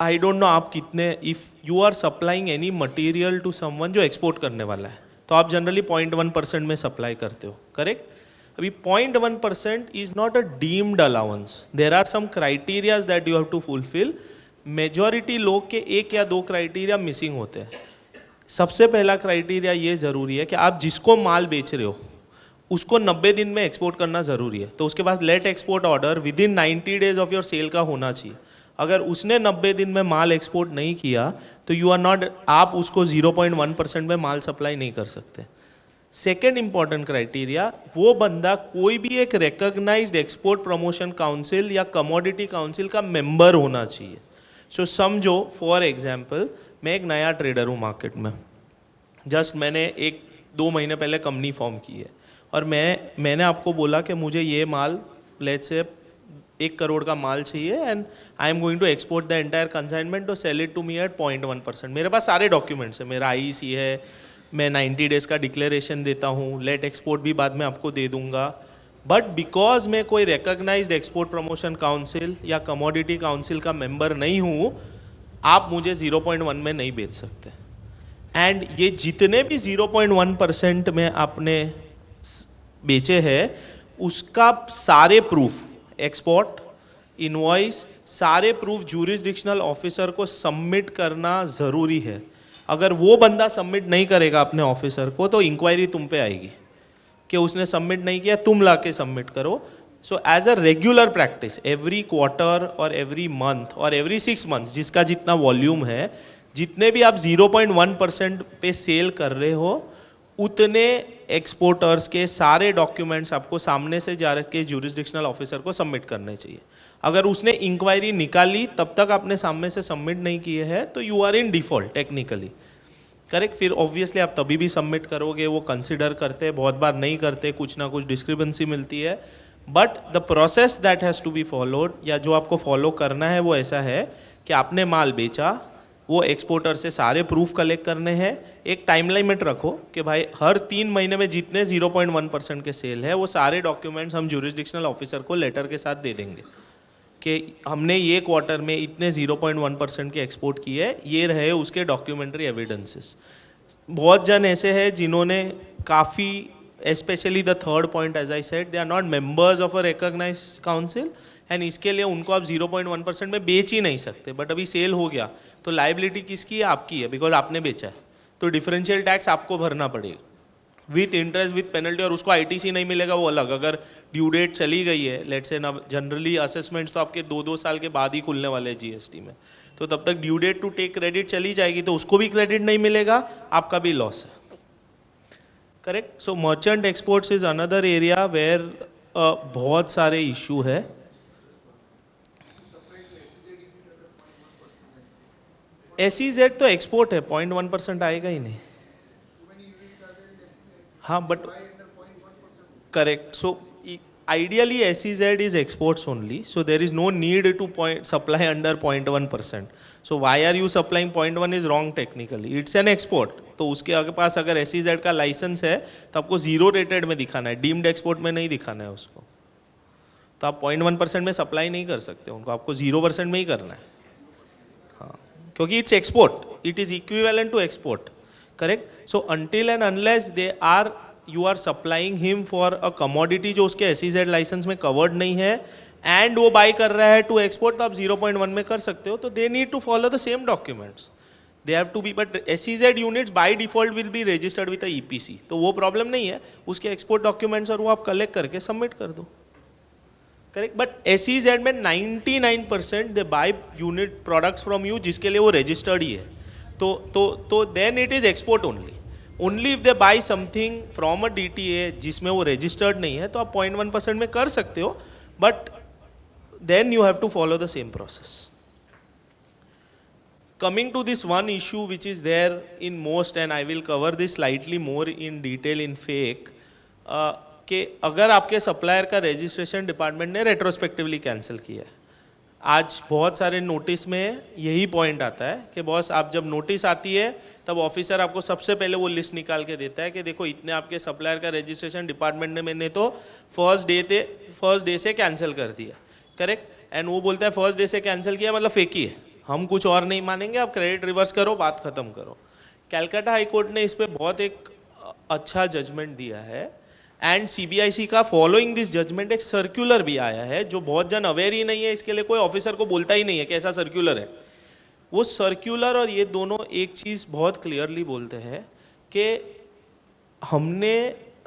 आई डोंट नो आप कितने, if you are supplying any material to someone जो एक्सपोर्ट करने वाला है, तो आप जनरली 0.1% में सप्लाई करते हो, करेक्ट। अभी 0.1% is not a deemed allowance, there are some criterias that you have to fulfil. Majority लोग के 1 या 2 क्राइटेरिया मिसिंग होते हैं। सबसे पहला क्राइटेरिया ये ज़रूरी है कि आप जिसको माल बेच रहे हो उसको 90 दिन में एक्सपोर्ट करना ज़रूरी है, तो उसके पास let export order within 90 days of your sale का होना चाहिए। अगर उसने 90 दिन में माल एक्सपोर्ट नहीं किया तो यू आर नॉट, आप उसको 0.1% में माल सप्लाई नहीं कर सकते। सेकेंड इंपॉर्टेंट क्राइटेरिया, वो बंदा कोई भी एक रिकॉग्नाइज्ड एक्सपोर्ट प्रमोशन काउंसिल या कमोडिटी काउंसिल का मेंबर होना चाहिए। सो समझो फॉर एग्जांपल मैं एक नया ट्रेडर हूँ मार्केट में, जस्ट मैंने 1-2 महीने पहले कंपनी फॉर्म की है और मैंने आपको बोला कि मुझे ये माल लेट्स से 1 करोड़ का माल चाहिए and I am going to export the entire consignment to sell it to me at 0.1%। मेरे पास सारे डॉक्यूमेंट्स हैं, मेरा आईईसी है, मैं 90 डेज़ का डिक्लेरेशन देता हूँ, लेट एक्सपोर्ट भी बाद में आपको दे दूंगा। बट बिकॉज मैं कोई रिकॉग्नाइज्ड एक्सपोर्ट प्रमोशन काउंसिल या कमोडिटी काउंसिल का मेंबर नहीं हूँ, आप मुझे 0.1 में नहीं बेच सकते। एंड ये जितने भी 0.1% में आपने बेचे हैं उसका सारे प्रूफ, एक्सपोर्ट इनवॉइस, सारे प्रूफ ज्यूरिसडिक्शनल ऑफिसर को सबमिट करना ज़रूरी है। अगर वो बंदा सबमिट नहीं करेगा अपने ऑफिसर को तो इंक्वायरी तुम पे आएगी कि उसने सबमिट नहीं किया, तुम लाके सबमिट करो। So as a regular practice every quarter और एवरी मंथ और एवरी 6 मंथ्स, जिसका जितना वॉल्यूम है, जितने भी आप 0.1% पे सेल कर रहे हो उतने एक्सपोर्टर्स के सारे डॉक्यूमेंट्स आपको सामने से जा के ज्यूरिसडिक्शनल ऑफिसर को सबमिट करने चाहिए। अगर उसने इंक्वायरी निकाली तब तक आपने सामने से सबमिट नहीं किए हैं तो you are in default technically. Correct, फिर ऑब्वियसली आप तभी भी सबमिट करोगे, वो कंसिडर करते हैं, बहुत बार नहीं करते, कुछ ना कुछ डिस्क्रिपेंसी मिलती है, but the process that has to be followed, या जो आपको फॉलो करना है वो ऐसा है कि आपने माल बेचा, वो एक्सपोर्टर से सारे प्रूफ कलेक्ट करने हैं, एक टाइम लिमिट रखो कि भाई हर 3 महीने में जितने 0.1% के सेल है वो सारे डॉक्यूमेंट्स हम ज्यूरिसडिक्शनल ऑफिसर को लेटर के साथ दे देंगे कि हमने ये क्वार्टर में इतने 0.1% के एक्सपोर्ट किए, ये रहे उसके डॉक्यूमेंट्री एविडेंसेस। बहुत जन ऐसे हैं जिन्होंने काफ़ी, specially the third point as I said, they are not members of a recognised council and इसके लिए उनको आप 0.1% में बेच ही नहीं सकते, बट अभी सेल हो गया तो लाइबिलिटी किसकी है? आपकी है, बिकॉज आपने बेचा है, तो डिफरेंशियल टैक्स आपको भरना पड़ेगा विथ इंटरेस्ट विथ पेनल्टी, और उसको आईटीसी नहीं मिलेगा, वो अलग। अगर ड्यू डेट चली गई है, लेट्स से, जनरली असेसमेंट्स तो आपके 2-2 साल के बाद ही खुलने वाले हैं जीएसटी में, तो तब तक due date to take credit चली जाएगी, तो उसको भी क्रेडिट नहीं मिलेगा, आपका भी लॉस है। Correct. So merchant exports is another area where बहुत सारे इशू है। SEZ तो एक्सपोर्ट है, 0.1% आएगा ही नहीं। हाँ, but correct, so ideally SEZ is exports only, so there is no need to supply under 0.1%. So why are you supplying 0.1 is wrong technically, it's an export। तो उसके आगे पास अगर SEZ का लाइसेंस है तो आपको 0 रेटेड में दिखाना है, डीम्ड एक्सपोर्ट में नहीं दिखाना है उसको, तो आप 0.1% में सप्लाई नहीं कर सकते उनको, आपको 0% में ही करना है। हाँ, क्योंकि it's export, it is equivalent to export. Correct. So until and unless they are, you are supplying him for a commodity जो उसके SEZ लाइसेंस में कवर्ड नहीं है एंड वो बाई कर रहा है टू एक्सपोर्ट, तो आप 0.1 में कर सकते हो। तो they need to follow the same documents, they have to be, but SEZ units by default will be registered with EPC, तो वो प्रॉब्लम नहीं है, उसके एक्सपोर्ट डॉक्यूमेंट्स और वो आप कलेक्ट करके सबमिट कर दो। करेक्ट। बट SEZ में 99% they buy unit products from you जिसके लिए वो रजिस्टर्ड ही है, तो then it is export only. Only if they buy something from a DTA जिसमें वो रजिस्टर्ड नहीं है तो आप 0.1% में कर सकते हो, but then you have to follow the same process. Coming to this one issue which is there in most, and I will cover this slightly more in detail in fake, कि अगर आपके सप्लायर का registration department ने retrospectively cancel किया है, आज बहुत सारे नोटिस में यही पॉइंट आता है कि बॉस आप जब नोटिस आती है तब ऑफिसर आपको सबसे पहले वो लिस्ट निकाल के देता है कि देखो इतने आपके सप्लायर का रजिस्ट्रेशन डिपार्टमेंट ने मैंने तो फर्स्ट डे से कैंसिल कर दिया। करेक्ट। एंड वो बोलता है फर्स्ट डे से कैंसिल किया मतलब फेक ही है, हम कुछ और नहीं मानेंगे, आप क्रेडिट रिवर्स करो, बात खत्म करो। कैलकाटा हाई कोर्ट ने इस पर बहुत एक अच्छा जजमेंट दिया है एंड CBIC का फॉलोइंग दिस जजमेंट एक सर्कुलर भी आया है जो बहुत जन अवेयर ही नहीं है, इसके लिए कोई ऑफिसर को बोलता ही नहीं है कि ऐसा सर्कुलर है। वो सर्कुलर और ये दोनों एक चीज़ बहुत क्लियरली बोलते हैं कि हमने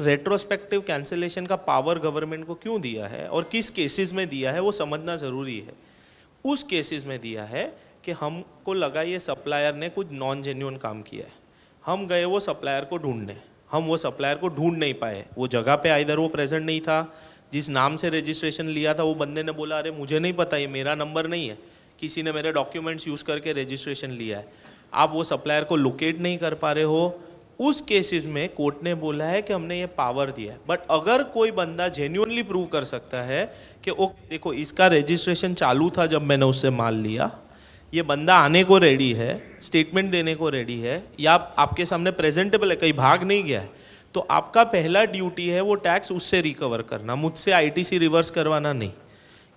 रेट्रोस्पेक्टिव कैंसिलेशन का पावर गवर्नमेंट को क्यों दिया है और किस केसेस में दिया है वो समझना ज़रूरी है। उस केसेस में दिया है कि हमको लगा ये सप्लायर ने कुछ नॉन जेन्युइन काम किया है, हम गए वो सप्लायर को ढूंढने, हम वो सप्लायर को ढूंढ नहीं पाए, वो जगह पे आइदर वो प्रेजेंट नहीं था, जिस नाम से रजिस्ट्रेशन लिया था वो बंदे ने बोला अरे मुझे नहीं पता, ये मेरा नंबर नहीं है, किसी ने मेरे डॉक्यूमेंट्स यूज़ करके रजिस्ट्रेशन लिया है, आप वो सप्लायर को लोकेट नहीं कर पा रहे हो। उस केसेस में कोर्ट ने बोला है कि हमने ये पावर दिया है। बट अगर कोई बंदा जेन्युइनली प्रूव कर सकता है कि ओ देखो इसका रजिस्ट्रेशन चालू था जब मैंने उससे माल लिया, ये बंदा आने को रेडी है, स्टेटमेंट देने को रेडी है, या आपके सामने प्रेजेंटेबल है, कहीं भाग नहीं गया है, तो आपका पहला ड्यूटी है वो टैक्स उससे रिकवर करना, मुझसे ITC रिवर्स करवाना नहीं।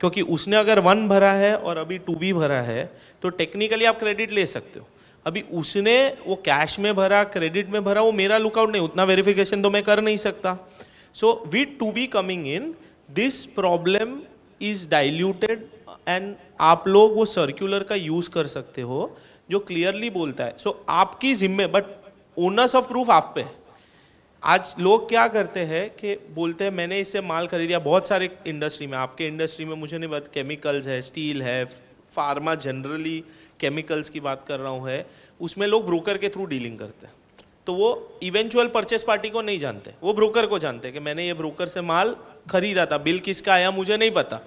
क्योंकि उसने अगर 1 भरा है और अभी 2 भी भरा है तो टेक्निकली आप क्रेडिट ले सकते हो। अभी उसने वो कैश में भरा, क्रेडिट में भरा, वो मेरा लुकआउट नहीं, उतना वेरिफिकेशन तो मैं कर नहीं सकता। So with 2B coming in, this problem is diluted and आप लोग वो सर्कुलर का यूज कर सकते हो जो क्लियरली बोलता है। सो आपकी जिम्मे, बट ओनर्स ऑफ प्रूफ आप पे है। आज लोग क्या करते हैं कि बोलते हैं मैंने इससे माल खरीदा, बहुत सारे इंडस्ट्री में, आपके इंडस्ट्री में मुझे नहीं पता, केमिकल्स है, स्टील है, फार्मा, जनरली केमिकल्स की बात कर रहा हूँ है, उसमें लोग ब्रोकर के थ्रू डीलिंग करते हैं, तो वो इवेंचुअल परचेस पार्टी को नहीं जानते, वो ब्रोकर को जानते हैं कि मैंने ये ब्रोकर से माल खरीदा था, बिल किसका आया मुझे नहीं पता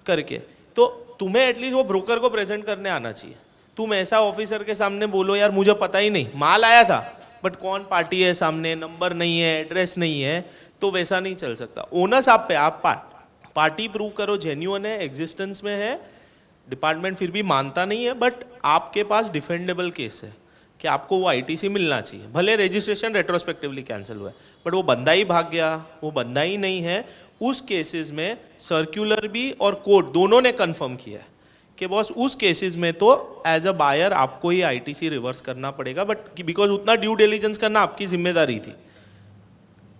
करके। तो तुम्हें एटलीस्ट वो ब्रोकर को प्रेजेंट करने आना चाहिए। तुम ऐसा ऑफिसर के सामने बोलो यार मुझे पता ही नहीं, माल आया था बट कौन पार्टी है सामने, नंबर नहीं है, एड्रेस नहीं है, तो वैसा नहीं चल सकता। ओनस आप पे, आप पार्टी प्रूव करो जेन्युइन है, एग्जिस्टेंस में है, डिपार्टमेंट फिर भी मानता नहीं है, बट आपके पास डिफेंडेबल केस है कि आपको वो आईटीसी मिलना चाहिए, भले रजिस्ट्रेशन रेट्रोस्पेक्टिवली कैंसिल हुआ है, बट वो बंदा ही भाग गया, वो बंदा ही नहीं है। उस केसेस में सर्कुलर भी और कोर्ट दोनों ने कंफर्म किया है कि बॉस उस केसेस में तो एज अ बायर आपको ही आईटीसी रिवर्स करना पड़ेगा, बट बिकॉज उतना ड्यू डिलीजेंस करना आपकी जिम्मेदारी थी।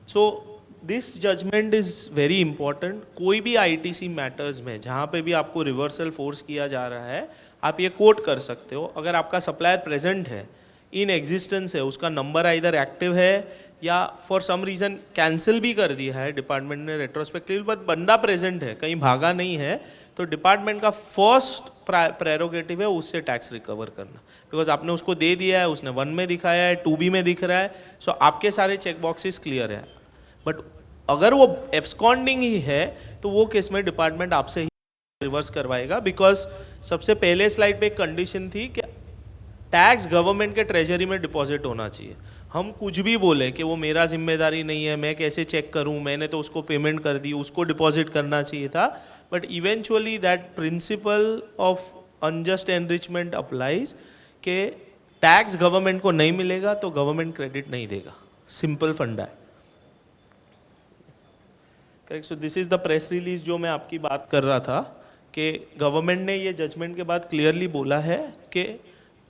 So this judgement is very important. कोई भी आईटीसी मैटर्स में जहाँ पे भी आपको रिवर्सल फोर्स किया जा रहा है, आप ये कोट कर सकते हो। अगर आपका सप्लायर प्रेजेंट है, इन एग्जिस्टेंस है, उसका नंबर आइदर एक्टिव है या फॉर सम रीज़न कैंसिल भी कर दिया है डिपार्टमेंट ने रेट्रोस्पेक्टिव, बट बंदा प्रेजेंट है, कहीं भागा नहीं है, तो डिपार्टमेंट का फर्स्ट प्रेरोगेटिव है उससे टैक्स रिकवर करना, बिकॉज आपने उसको दे दिया है, उसने 1 में दिखाया है, 2B में दिख रहा है, सो आपके सारे चेक बॉक्सेस क्लियर है। बट अगर वो एब्सकॉन्डिंग ही है तो वो केस में डिपार्टमेंट आपसे ही रिवर्स करवाएगा, बिकॉज सबसे पहले स्लाइड पे एक कंडीशन थी कि टैक्स गवर्नमेंट के ट्रेजरी में डिपॉजिट होना चाहिए। हम कुछ भी बोले कि वो मेरा जिम्मेदारी नहीं है, मैं कैसे चेक करूं, मैंने तो उसको पेमेंट कर दी, उसको डिपॉजिट करना चाहिए था, but eventually that principle of unjust enrichment applies कि टैक्स गवर्नमेंट को नहीं मिलेगा तो गवर्नमेंट क्रेडिट नहीं देगा, सिंपल फंडा है। Correct. So this is the press release जो मैं आपकी बात कर रहा था कि गवर्नमेंट ने ये जजमेंट के बाद क्लियरली बोला है कि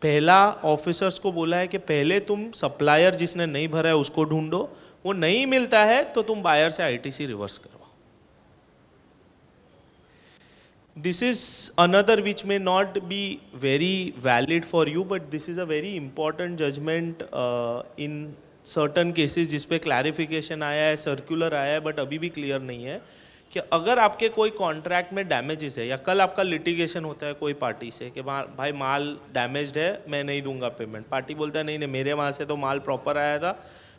पहला ऑफिसर्स को बोला है कि पहले तुम सप्लायर जिसने नहीं भरा है उसको ढूंढो, वो नहीं मिलता है तो तुम बायर से आईटीसी रिवर्स करवाओ। This is another which may not be very valid for you, but this is a very important judgement in certain cases जिस पे क्लैरिफिकेशन आया है, सर्कुलर आया है, बट अभी भी क्लियर नहीं है कि अगर आपके कोई कॉन्ट्रैक्ट में डैमेजेस है या कल आपका लिटिगेशन होता है कोई पार्टी से कि भाई माल डैमेज्ड है, मैं नहीं दूंगा पेमेंट, पार्टी बोलता है नहीं नहीं मेरे वहाँ से तो माल प्रॉपर आया था,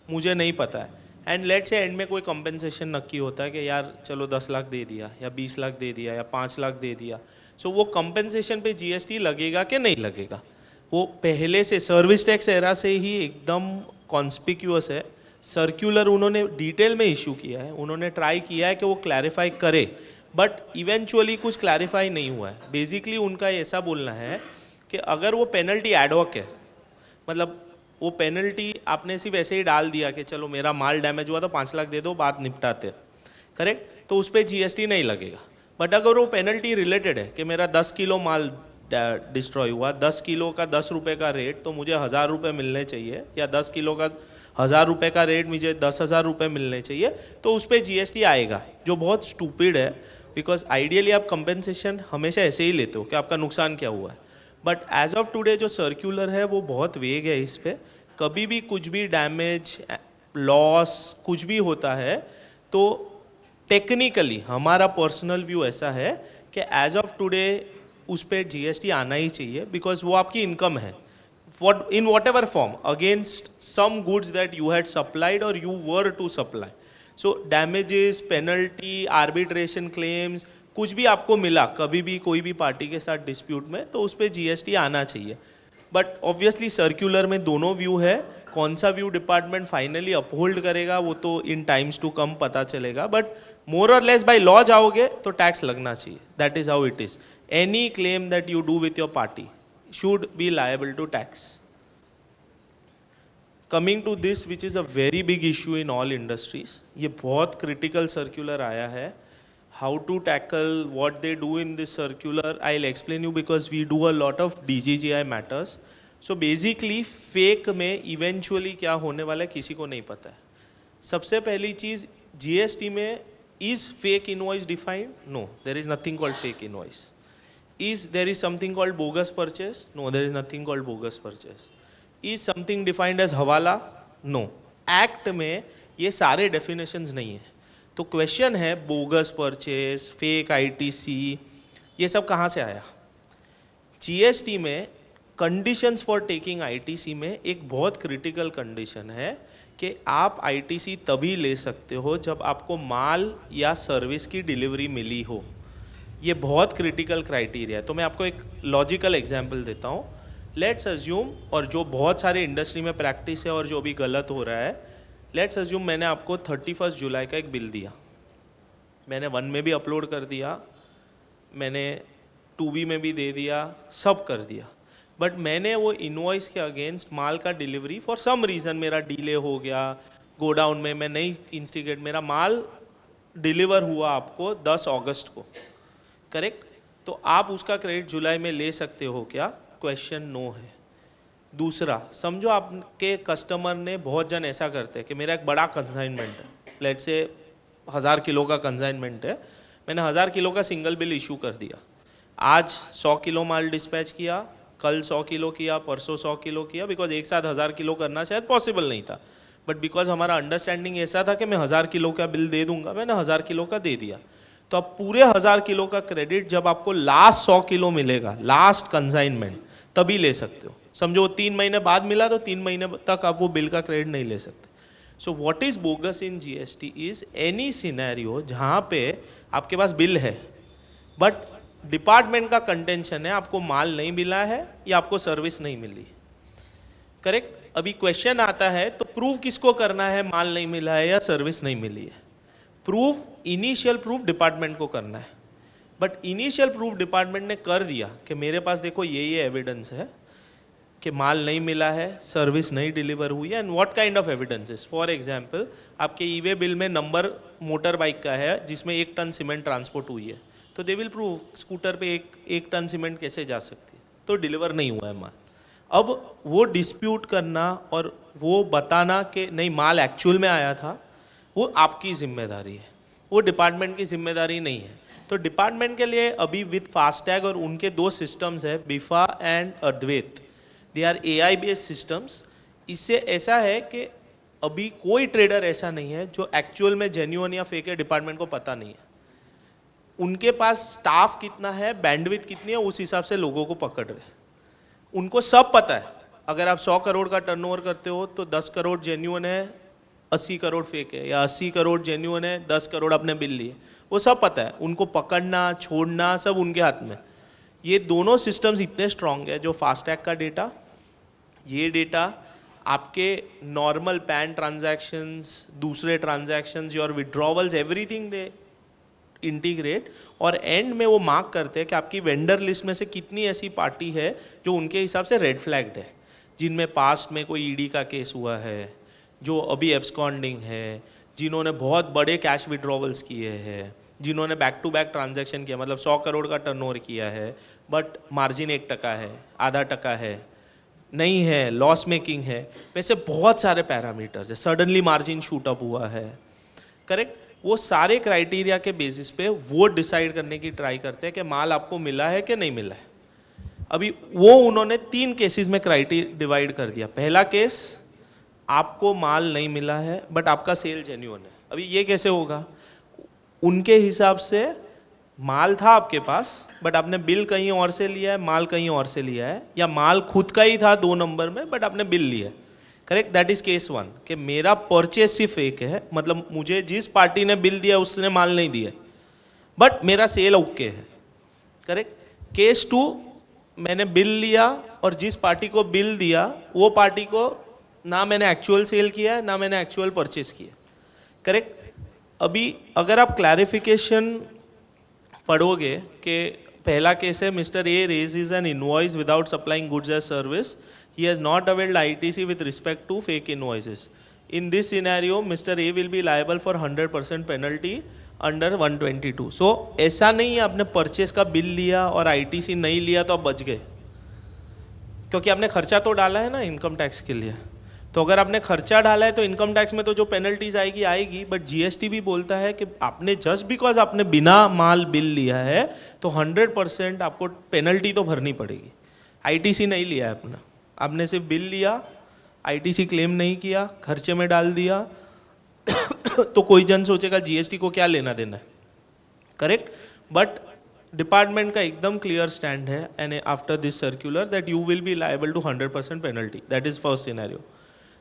मुझे नहीं पता है, एंड लेट से एंड में कोई कंपेंसेशन नक्की होता है कि यार चलो 10 लाख दे दिया या 20 लाख दे दिया या 5 लाख दे दिया, सो वो कंपेंसेशन पे जीएसटी लगेगा कि नहीं लगेगा? वो पहले से सर्विस टैक्स एरा से ही एकदम कॉन्स्पिक्यूअस है। सर्कुलर उन्होंने डिटेल में इशू किया है, उन्होंने ट्राई किया है कि वो क्लैरिफाई करे, बट इवेंचुअली कुछ क्लैरिफाई नहीं हुआ है। बेसिकली उनका ऐसा बोलना है कि अगर वो पेनल्टी एडवॉक है, मतलब वो पेनल्टी आपने सिर्फ ऐसे ही डाल दिया कि चलो मेरा माल डैमेज हुआ तो 5 लाख दे दो, बात निपटाते, करेक्ट, तो उस पर जीएसटी नहीं लगेगा। बट अगर वो पेनल्टी रिलेटेड है कि मेरा 10 किलो माल डिस्ट्रॉय हुआ, 10 किलो का 10 रुपये का रेट, तो मुझे 1000 रुपये मिलने चाहिए, या 10 किलो का 1000 रुपये का रेट मुझे 10,000 रुपये मिलने चाहिए, तो उस पर जीएसटी आएगा, जो बहुत स्टूपिड है, बिकॉज आइडियली आप कंपेंसेशन हमेशा ऐसे ही लेते हो कि आपका नुकसान क्या हुआ है, बट एज ऑफ टुडे जो सर्कुलर है वो बहुत वेग है इस पर। कभी भी कुछ भी डैमेज, लॉस कुछ भी होता है तो टेक्निकली हमारा पर्सनल व्यू ऐसा है कि एज ऑफ टुडे उस पर जीएसटी आना ही चाहिए, बिकॉज वो आपकी इनकम है, in whatever form, against some goods that you had supplied or you were to supply. So damages, penalty, arbitration claims, कुछ भी आपको मिला कभी भी कोई भी पार्टी के साथ डिस्प्यूट में, तो उस पर जीएसटी आना चाहिए। बट ऑब्वियसली सर्कुलर में दोनों व्यू है, कौन सा व्यू डिपार्टमेंट फाइनली अपहोल्ड करेगा वो तो इन टाइम्स टू कम पता चलेगा, बट मोर और लेस बाय लॉ जाओगे तो टैक्स लगना चाहिए। That is how it is. Any claim that you do with your party should be liable to tax. Coming to this, which is a very big issue in all industries, ये बहुत critical circular आया है। How to tackle what they do in this circular, I'll explain you because we do a lot of DGGI matters. So basically fake में eventually क्या होने वाला है किसी को नहीं पता है। सबसे पहली चीज़, GST में is fake invoice defined? No, there is nothing called fake invoice. Is there is something called bogus purchase? No, there is nothing called bogus purchase. Is something defined as हवाला? No. एक्ट में ये सारे definitions नहीं है। तो question है bogus purchase, fake ITC, ये सब कहाँ से आया? जीएसटी में कंडीशंस फॉर टेकिंग आईटीसी में एक बहुत क्रिटिकल कंडीशन है कि आप आईटीसी तभी ले सकते हो जब आपको माल या सर्विस की डिलीवरी मिली हो। ये बहुत क्रिटिकल क्राइटेरिया है। तो मैं आपको एक लॉजिकल एग्जांपल देता हूँ लेट्स अज्यूम, और जो बहुत सारे इंडस्ट्री में प्रैक्टिस है और जो भी गलत हो रहा है, लेट्स अज्यूम मैंने आपको 31 जुलाई का एक बिल दिया, मैंने 1 में भी अपलोड कर दिया, मैंने 2B में भी दे दिया, सब कर दिया, बट मैंने वो इनवॉइस के अगेंस्ट माल का डिलीवरी फॉर सम रीज़न मेरा डिले हो गया, गोडाउन में मैं नहीं इंस्टिगेट, मेरा माल डिलीवर हुआ आपको 10 अगस्त को, करेक्ट? तो आप उसका क्रेडिट जुलाई में ले सकते हो क्या? क्वेश्चन नो है। दूसरा, समझो आपके कस्टमर ने, बहुत जन ऐसा करते हैं कि मेरा एक बड़ा कंसाइनमेंट है, लेट्स से 1000 किलो का कंसाइनमेंट है, मैंने 1000 किलो का सिंगल बिल इशू कर दिया, आज 100 किलो माल डिस्पैच किया, कल 100 किलो किया, परसों 100 किलो किया, बिकॉज एक साथ 1000 किलो करना शायद पॉसिबल नहीं था, बट बिकॉज हमारा अंडरस्टैंडिंग ऐसा था कि मैं 1000 किलो का बिल दे दूंगा, मैंने 1000 किलो का दे दिया। तो अब पूरे 1000 किलो का क्रेडिट जब आपको लास्ट 100 किलो मिलेगा, लास्ट कंसाइनमेंट, तभी ले सकते हो। समझो 3 महीने बाद मिला तो 3 महीने तक आप वो बिल का क्रेडिट नहीं ले सकते। So what is bogus in GST is any scenario जहाँ पे आपके पास बिल है बट डिपार्टमेंट का कंटेंशन है आपको माल नहीं मिला है या आपको सर्विस नहीं मिली, करेक्ट? अभी क्वेश्चन आता है तो प्रूव किसको करना है, माल नहीं मिला है या सर्विस नहीं मिली है? प्रूफ, इनिशियल प्रूफ डिपार्टमेंट को करना है, बट इनिशियल प्रूफ डिपार्टमेंट ने कर दिया कि मेरे पास देखो ये एविडेंस है कि माल नहीं मिला है, सर्विस नहीं डिलीवर हुई है, and what kind of evidences? For example आपके ईवे बिल में नंबर मोटर बाइक का है जिसमें 1 टन सीमेंट ट्रांसपोर्ट हुई है, तो दे विल प्रूव स्कूटर पे एक टन सीमेंट कैसे जा सकती है, तो डिलीवर नहीं हुआ है माल। अब वो डिस्प्यूट करना और वो बताना कि नहीं माल एक्चुअल में आया था, वो आपकी जिम्मेदारी है, वो डिपार्टमेंट की जिम्मेदारी नहीं है। तो डिपार्टमेंट के लिए अभी विद फास्टैग और उनके 2 सिस्टम्स है, बिफा एंड Advait, they are AI based systems. इससे ऐसा है कि अभी कोई ट्रेडर ऐसा नहीं है जो एक्चुअल में जेन्युइन या फेक है, डिपार्टमेंट को पता नहीं है। उनके पास स्टाफ कितना है, बैंडविड्थ कितनी है, उस हिसाब से लोगों को पकड़ रहे हैं। उनको सब पता है, अगर आप 100 करोड़ का टर्नओवर करते हो तो 10 करोड़ जेन्युइन है, 80 करोड़ फेक है, या 80 करोड़ जेन्युइन है, 10 करोड़ आपने बिल लिए, वो सब पता है। उनको पकड़ना छोड़ना सब उनके हाथ में। ये दोनों सिस्टम्स इतने स्ट्रांग है, जो फास्टैग का डेटा, ये डेटा आपके नॉर्मल पैन ट्रांजैक्शंस, दूसरे transactions, your withdrawals, everything they integrate, और एंड में वो मार्क करते हैं कि आपकी वेंडर लिस्ट में से कितनी ऐसी पार्टी है जो उनके हिसाब से रेड फ्लैग्ड है, जिनमें पास्ट में कोई ईडी का केस हुआ है, जो अभी एब्सकॉन्डिंग है, जिन्होंने बहुत बड़े कैश विड्रॉवल्स किए हैं, जिन्होंने बैक टू बैक ट्रांजैक्शन किया, मतलब 100 करोड़ का टर्नओवर किया है बट मार्जिन 1% है, आधा टका है, नहीं है, लॉस मेकिंग है, वैसे बहुत सारे पैरामीटर्स है, सडनली मार्जिन शूट अप हुआ है, करेक्ट? वो सारे क्राइटेरिया के बेसिस पे वो डिसाइड करने की ट्राई करते हैं कि माल आपको मिला है कि नहीं मिला है। अभी वो उन्होंने 3 केसेस में क्राइटेरिया डिवाइड कर दिया। पहला केस, आपको माल नहीं मिला है बट आपका सेल जेन्युइन है। अभी ये कैसे होगा? उनके हिसाब से माल था आपके पास बट आपने बिल कहीं और से लिया है, माल कहीं और से लिया है, या माल खुद का ही था 2 नंबर में बट आपने बिल लिया है, करेक्ट? दैट इज केस 1 कि मेरा परचेज सिर्फ एक है, मतलब मुझे जिस पार्टी ने बिल दिया उसने माल नहीं दिया बट मेरा सेल ओके है, करेक्ट? केस 2, मैंने बिल लिया और जिस पार्टी को बिल दिया वो पार्टी को ना मैंने एक्चुअल सेल किया है ना मैंने एक्चुअल परचेज किया, करेक्ट? अभी अगर आप क्लैरिफिकेशन पढ़ोगे कि पहला केस है, mister A raises an invoice without supplying goods as service, he has not availed ITC with respect to fake invoices. In this scenario, Mr. A will be liable for 100% penalty under 122. So ऐसा नहीं है आपने purchase का bill लिया और ITC नहीं लिया तो आप बच गए, क्योंकि आपने खर्चा तो डाला है ना इनकम टैक्स के लिए। तो अगर आपने खर्चा डाला है तो इनकम टैक्स में तो जो पेनल्टीज आएगी आएगी, बट GST भी बोलता है कि आपने जस्ट बिकॉज आपने बिना माल बिल लिया है तो 100% आपको पेनल्टी तो भरनी पड़ेगी। ITC नहीं लिया है अपना, आपने सिर्फ बिल लिया, ITC क्लेम नहीं किया, खर्चे में डाल दिया तो कोई जन सोचेगा GST को क्या लेना देना है, करेक्ट? बट डिपार्टमेंट का एकदम क्लियर स्टैंड है and after this circular that you will be liable to 100% penalty. That is first scenario.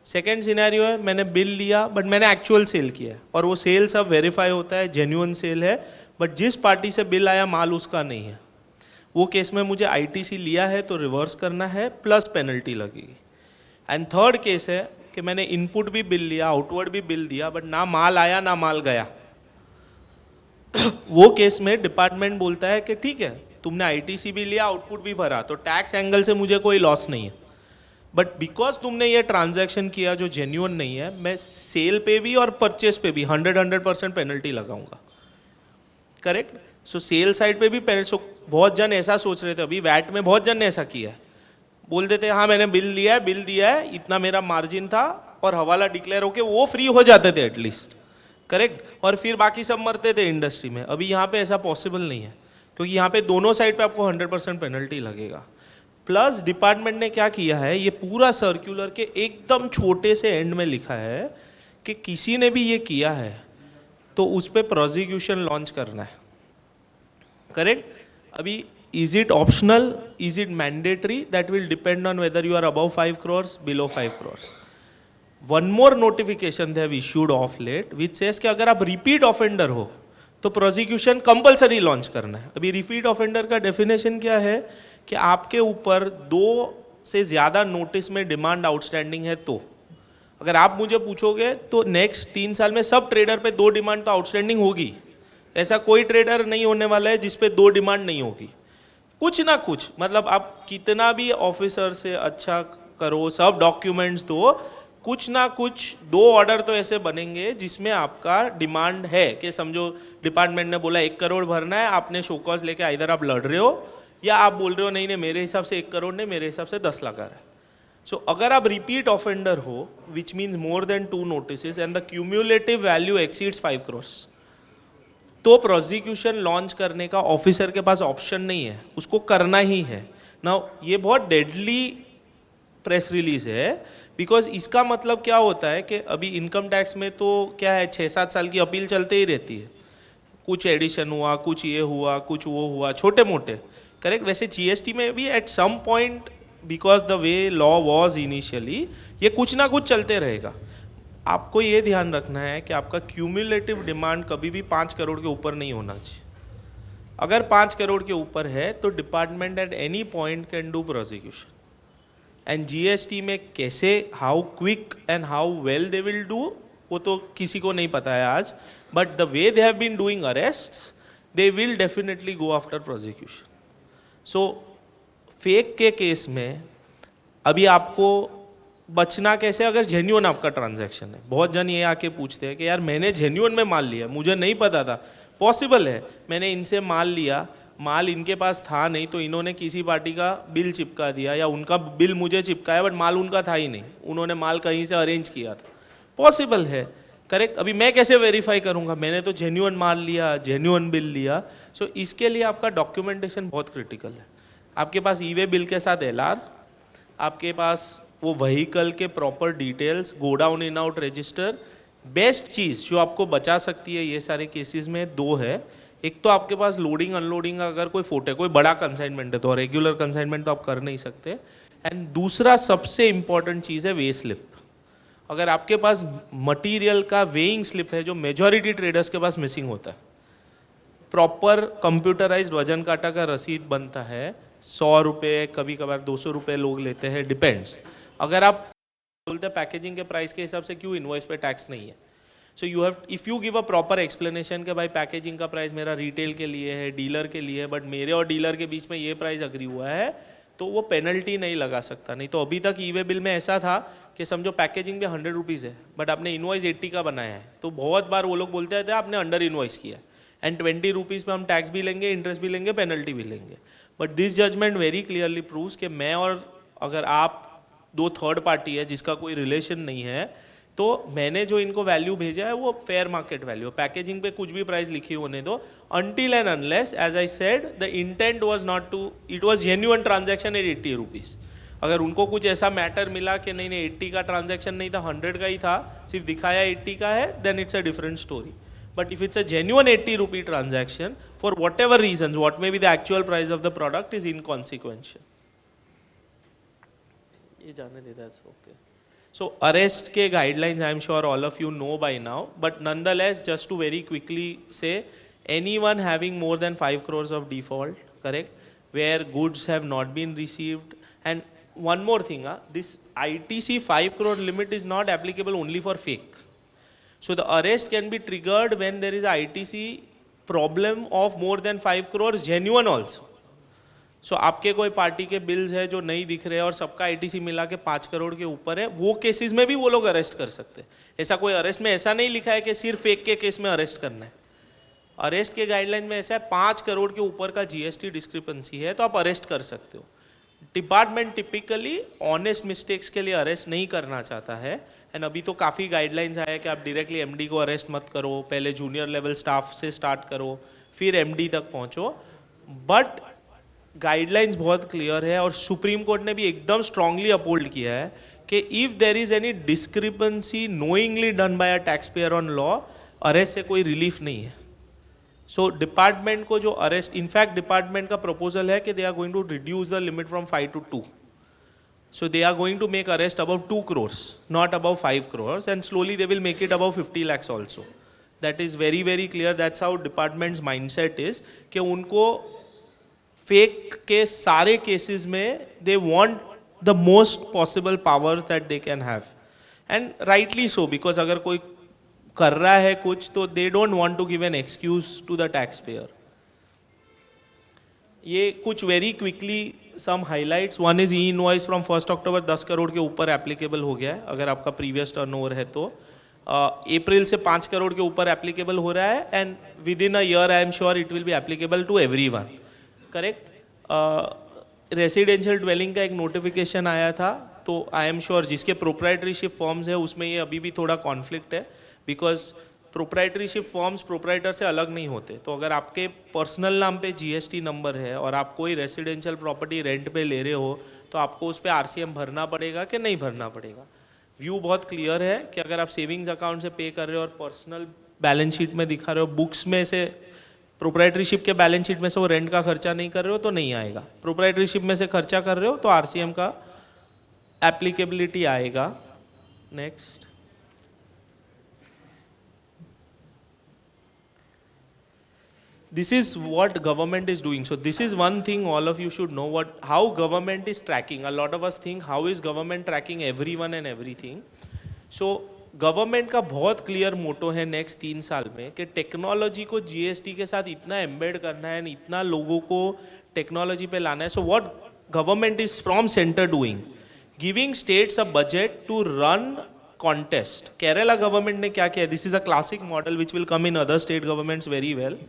Second scenario है, मैंने बिल लिया बट मैंने एक्चुअल सेल किया है और वो सेल सब वेरीफाई होता है, जेन्युइन सेल है, बट जिस पार्टी से बिल आया माल उसका नहीं है, वो केस में मुझे आईटीसी लिया है तो रिवर्स करना है प्लस पेनल्टी लगेगी। एंड थर्ड केस है कि मैंने इनपुट भी बिल लिया, आउटवर्ड भी बिल दिया, बट ना माल आया ना माल गया। वो केस में डिपार्टमेंट बोलता है कि ठीक है, तुमने आईटीसी भी लिया, आउटपुट भी भरा, तो टैक्स एंगल से मुझे कोई लॉस नहीं है, बट बिकॉज तुमने ये ट्रांजैक्शन किया जो जेन्युइन नहीं है, मैं सेल पे भी और परचेस पे भी 100% पेनल्टी लगाऊंगा। करेक्ट? सो सेल साइड पे भी पेनल्टी। बहुत जन ऐसा सोच रहे थे, अभी वैट में बहुत जन ने ऐसा किया है, बोल देते हाँ मैंने बिल लिया है, बिल दिया है, इतना मेरा मार्जिन था, और हवाला डिक्लेयर होके वो फ्री हो जाते थे एटलीस्ट। करेक्ट? और फिर बाकी सब मरते थे इंडस्ट्री में। अभी यहाँ पे ऐसा पॉसिबल नहीं है, क्योंकि यहाँ पे दोनों साइड पे आपको 100% पेनल्टी लगेगा। प्लस डिपार्टमेंट ने क्या किया है, ये पूरा सर्कुलर के एकदम छोटे से एंड में लिखा है कि किसी ने भी ये किया है तो उस पर प्रोसिक्यूशन लॉन्च करना है। करेक्ट? अभी is it optional, is it mandatory, that will depend on whether you are above 5 crores, below 5 crores। One more notification they have issued of late which says कि अगर आप रिपीट ऑफेंडर हो तो prosecution compulsory launch करना है। अभी repeat offender का definition क्या है कि आपके ऊपर 2 से ज़्यादा नोटिस में डिमांड आउटस्टैंडिंग है। तो अगर आप मुझे पूछोगे तो नेक्स्ट 3 साल में सब ट्रेडर पे 2 डिमांड तो आउटस्टैंडिंग होगी। ऐसा कोई ट्रेडर नहीं होने वाला है जिस पे 2 डिमांड नहीं होगी। कुछ ना कुछ, मतलब आप कितना भी ऑफिसर से अच्छा करो, सब डॉक्यूमेंट्स दो, कुछ ना कुछ 2 ऑर्डर तो ऐसे बनेंगे जिसमें आपका डिमांड है कि समझो डिपार्टमेंट ने बोला 1 करोड़ भरना है, आपने शोकॉज लेके इधर आप लड़ रहे हो, या आप बोल रहे हो नहीं नहीं मेरे हिसाब से 1 करोड़ नहीं, मेरे हिसाब से 10 लाख आ रहा है। सो अगर आप रिपीट ऑफेंडर हो, which means more than 2 notice and the cumulative value exceeds 5 crores, तो प्रोसिक्यूशन लॉन्च करने का ऑफिसर के पास ऑप्शन नहीं है, उसको करना ही है। नाउ ये बहुत डेडली प्रेस रिलीज है, बिकॉज इसका मतलब क्या होता है कि अभी इनकम टैक्स में तो क्या है 6-7 साल की अपील चलते ही रहती है, कुछ एडिशन हुआ, कुछ ये हुआ, कुछ वो हुआ, छोटे मोटे। करेक्ट? वैसे जीएसटी में भी at some point, because the way law was initially, ये कुछ ना कुछ चलते रहेगा। आपको ये ध्यान रखना है कि आपका क्यूमुलेटिव डिमांड कभी भी 5 करोड़ के ऊपर नहीं होना चाहिए। अगर 5 करोड़ के ऊपर है तो department at any point can do prosecution. And GST में कैसे, how quick and how well they will do, वो तो किसी को नहीं पता है आज, but the way they have been doing arrests, they will definitely go after prosecution. So fake के केस में अभी आपको बचना कैसे, अगर जेन्युइन आपका ट्रांजैक्शन है। बहुत जन ये आके पूछते हैं कि यार मैंने जेन्युइन में माल लिया, मुझे नहीं पता था। पॉसिबल है, मैंने इनसे माल लिया, माल इनके पास था नहीं, तो इन्होंने किसी पार्टी का बिल चिपका दिया, या उनका बिल मुझे चिपकाया बट माल उनका था ही नहीं, उन्होंने माल कहीं से अरेंज किया था। पॉसिबल है। करेक्ट? अभी मैं कैसे वेरीफाई करूंगा? मैंने तो जेन्युइन माल लिया, जेन्युइन बिल लिया। सो इसके लिए आपका डॉक्यूमेंटेशन बहुत क्रिटिकल है। आपके पास ई वे बिल के साथ एलआर, आपके पास वो व्हीकल के proper details, godown in out register. Best चीज़ जो आपको बचा सकती है ये सारे केसेस में 2 है। एक तो आपके पास लोडिंग अनलोडिंग अगर कोई फोटो है, कोई बड़ा कंसाइनमेंट है, तो रेगुलर कंसाइनमेंट तो आप कर नहीं सकते। एंड दूसरा सबसे इंपॉर्टेंट चीज़ है वे स्लिप। अगर आपके पास मटेरियल का वेइंग स्लिप है, जो मेजॉरिटी ट्रेडर्स के पास मिसिंग होता है, प्रॉपर कंप्यूटराइज्ड वजन काटा का रसीद बनता है, 100 रुपये, कभी कभार 200 रुपये लोग लेते हैं, डिपेंड्स। अगर आप बोलते हैं पैकेजिंग के प्राइस के हिसाब से क्यों इनवॉइस पे टैक्स नहीं है, so you have, if you give a proper explanation कि भाई पैकेजिंग का प्राइस मेरा रिटेल के लिए है, डीलर के लिए है, बट मेरे और डीलर के बीच में ये प्राइस अग्री हुआ है, तो वो पेनल्टी नहीं लगा सकता। नहीं तो अभी तक ई वे बिल में ऐसा था कि समझो पैकेजिंग भी 100 रुपीज़ है, बट आपने इनवॉइस 80 का बनाया है, तो बहुत बार वो लोग बोलते थे आपने अंडर इनवॉइस किया, एंड 20 रुपीज़ पे हम टैक्स भी लेंगे, इंटरेस्ट भी लेंगे, पेनल्टी भी लेंगे। But this judgment very clearly proves कि मैं और अगर आप 2 थर्ड पार्टी है जिसका कोई रिलेशन नहीं है, तो मैंने जो इनको वैल्यू भेजा है वो फेयर मार्केट वैल्यू, पैकेजिंग पे कुछ भी प्राइस लिखी होने दो, until and unless, as I said, the intent was not to, it was genuine transaction at 80 rupees। अगर उनको कुछ ऐसा मैटर मिला कि नहीं नहीं 80 का ट्रांजैक्शन नहीं था, 100 का ही था, सिर्फ दिखाया 80 का है, then it's a different story। But if it's a genuine 80 rupee transaction, for whatever reasons, what may be the actual price of the product is inconsequential। ये जाने दे, that's okay। So arrest के guidelines I am sure all of you know by now, but nonetheless just to very quickly say, anyone having more than 5 crores of default, correct, where goods have not been received. And one more thing, this ITC 5 crore limit is not applicable only for fake. So the arrest can be triggered when there is a ITC problem of more than 5 crores genuine also. So आपके कोई party के bills है जो नहीं दिख रहे हैं और सबका ITC मिला के 5 करोड़ के ऊपर है, वो केसेस में भी वो लोग अरेस्ट कर सकते हैं. ऐसा कोई अरेस्ट में ऐसा नहीं लिखा है कि सिर्फ फेक के केस में अरेस्ट करना है. अरेस्ट के गाइडलाइन में ऐसा है 5 करोड़ के ऊपर का GST डिस्क्रिपेंसी है तो आप अरेस्ट कर सकते हो. डिपार्टमेंट टिपिकली ऑनेस्ट मिस्टेक्स के लिए अरेस्ट नहीं करना चाहता है. एंड अभी तो काफ़ी गाइडलाइंस आया है कि आप डायरेक्टली MD को अरेस्ट मत करो, पहले जूनियर लेवल स्टाफ से स्टार्ट करो, फिर MD तक पहुंचो. बट गाइडलाइंस बहुत क्लियर है और सुप्रीम कोर्ट ने भी एकदम स्ट्रांगली अपहोल्ड किया है कि if there is any discrepancy knowingly done by a tax payer on law, arrest से कोई रिलीफ नहीं है. सो डिपार्टमेंट को जो अरेस्ट, इनफैक्ट डिपार्टमेंट का प्रपोजल है कि they are going to reduce the limit from 5 to 2. So they are going to make arrest above 2 crores, not above 5 crores, and slowly they will make it above 50 lakhs also. That is very, very clear. That's how department's mindset is कि उनको fake के सारे cases में they want the most possible powers that they can have. And rightly so, because अगर कोई कर रहा है कुछ तो they don't want to give an excuse to the taxpayer. ये कुछ very quickly some highlights. One is e-invoice from 1st October 10 crore के ऊपर एप्लीकेबल हो गया है अगर आपका प्रीवियस टर्नओवर है तो. अप्रैल से 5 करोड़ के ऊपर एप्लीकेबल हो रहा है and within a year I am sure it will be applicable to everyone. Correct. Residential dwelling का एक नोटिफिकेशन आया था तो आई एम श्योर जिसके प्रोप्राइटरीशिप फॉर्म्स है उसमें ये अभी भी थोड़ा कॉन्फ्लिक्ट है बिकॉज प्रोप्राइटरीशिप फॉर्म्स प्रोप्राइटर से अलग नहीं होते. तो अगर आपके पर्सनल नाम पे GST नंबर है और आप कोई रेसिडेंशियल प्रॉपर्टी रेंट पे ले रहे हो तो आपको उस पर RCM भरना पड़ेगा कि नहीं भरना पड़ेगा. व्यू बहुत क्लियर है कि अगर आप सेविंग्स अकाउंट से पे कर रहे हो और पर्सनल बैलेंस शीट में दिखा रहे हो, बुक्स में से प्रोप्राइटरीशिप के बैलेंस शीट में से वो रेंट का खर्चा नहीं कर रहे हो तो नहीं आएगा. प्रोप्राइटरीशिप में से खर्चा कर रहे हो तो RCM का एप्लीकेबिलिटी आएगा. Next. This is what government is doing. So this is one thing all of you should know how government is tracking. A lot of us think how is government tracking everyone and everything. So government का बहुत clear motto है next 3 साल में कि technology को GST के साथ इतना एम्बेड करना है, इतना लोगों को टेक्नोलॉजी पे लाना है. So what government is from center doing? Giving states a budget to run contest. Kerala government ने क्या किया? This is a classic model which will come in other state governments very well.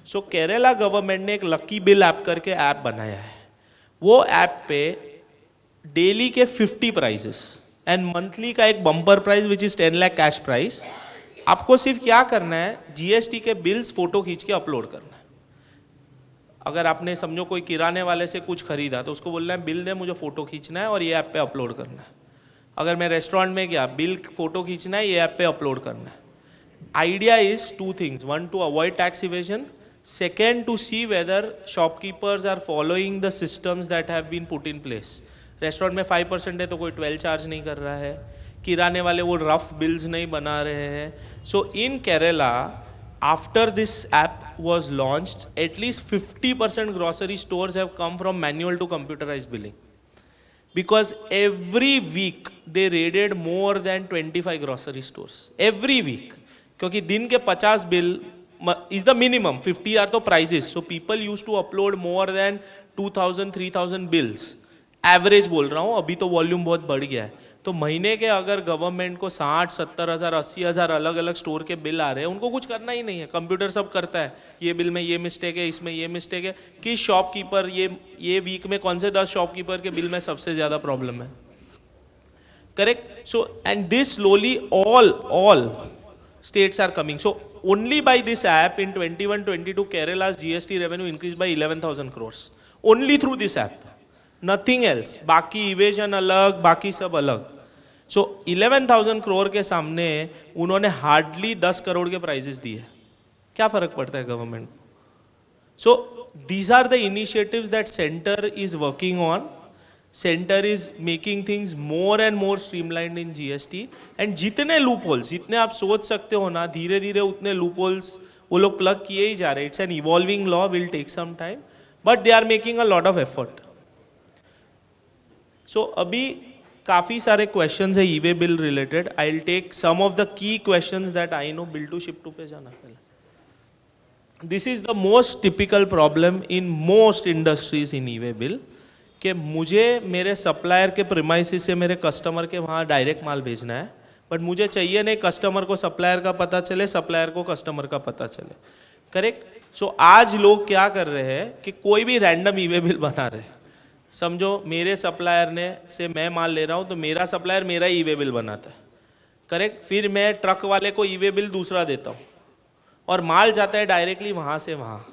So Kerala government ने एक lucky bill app करके app बनाया है. वो app पे डेली के 50 प्राइजेस एंड मंथली का एक bumper prize which is 10 lakh cash prize. आपको सिर्फ क्या करना है, GST के बिल्स फोटो खींच के अपलोड करना है. अगर आपने समझो कोई किराने वाले से कुछ खरीदा तो उसको बोलना है बिल दे, मुझे फोटो खींचना है और ये ऐप पे अपलोड करना है. अगर मैं रेस्टोरेंट में गया, बिल फोटो खींचना है, ये ऐप पे अपलोड करना है. Idea is 2 things. 1, to avoid tax evasion. Second, to see whether shopkeepers are following the systems that have been put in place. Restaurant में 5% है तो कोई 12 चार्ज नहीं कर रहा है. किराने वाले वो रफ बिल्स नहीं बना रहे हैं. So in Kerala after this app was launched, at least 50% grocery stores have come from manual to computerized billing. Because every week they raided more than 25 grocery stores. Every week. क्योंकि दिन के 50 bill is the minimum. 50 are the prices. So people used to upload more than 2000, 3000 bills. Average बोल रहा हूँ, अभी तो volume बहुत बढ़ गया है. तो महीने के अगर गवर्नमेंट को 60, 70 हज़ार, 80 हज़ार अलग अलग स्टोर के बिल आ रहे हैं, उनको कुछ करना ही नहीं है. कंप्यूटर सब करता है. ये बिल में ये मिस्टेक है, इसमें ये मिस्टेक है. कि शॉपकीपर ये वीक में कौन से 10 शॉपकीपर के बिल में सबसे ज़्यादा प्रॉब्लम है. Correct. So and this slowly all states are coming. So only by this app in 21-22 Kerala's GST revenue increased by 11,000 crores. Only through this app. Nothing else. बाकी evasion अलग, बाकी सब अलग. So 11,000 crore के सामने उन्होंने hardly 10 crore के prices दिए. क्या फर्क पड़ता है गवर्नमेंट को? So these are the initiatives that center is working on. Center is making things more and more streamlined in GST. and जितने loopholes, जितने आप सोच सकते हो ना, धीरे धीरे उतने loopholes वो लोग प्लग किए ही जा रहे हैं. It's an evolving law, will take some time. but they are making a lot of effort. So अभी काफ़ी सारे questions है e-way bill related. I'll take some of the key questions that I know. bill to ship to पे जाना पहले. This is the most typical problem in most industries in e-way bill कि मुझे मेरे सप्लायर के premises से मेरे customer के वहाँ डायरेक्ट माल भेजना है, बट मुझे चाहिए नहीं कस्टमर को सप्लायर का पता चले, सप्लायर को कस्टमर का पता चले. करेक्ट. सो आज लोग क्या कर रहे हैं कि कोई भी रैंडम ई-वे बिल बना रहे हैं. समझो मेरे सप्लायर ने से मैं माल ले रहा हूँ तो मेरा सप्लायर मेरा ई-वे बिल बनाता है. करेक्ट. फिर मैं ट्रक वाले को ई-वे बिल दूसरा देता हूँ और माल जाता है डायरेक्टली वहाँ से वहाँ.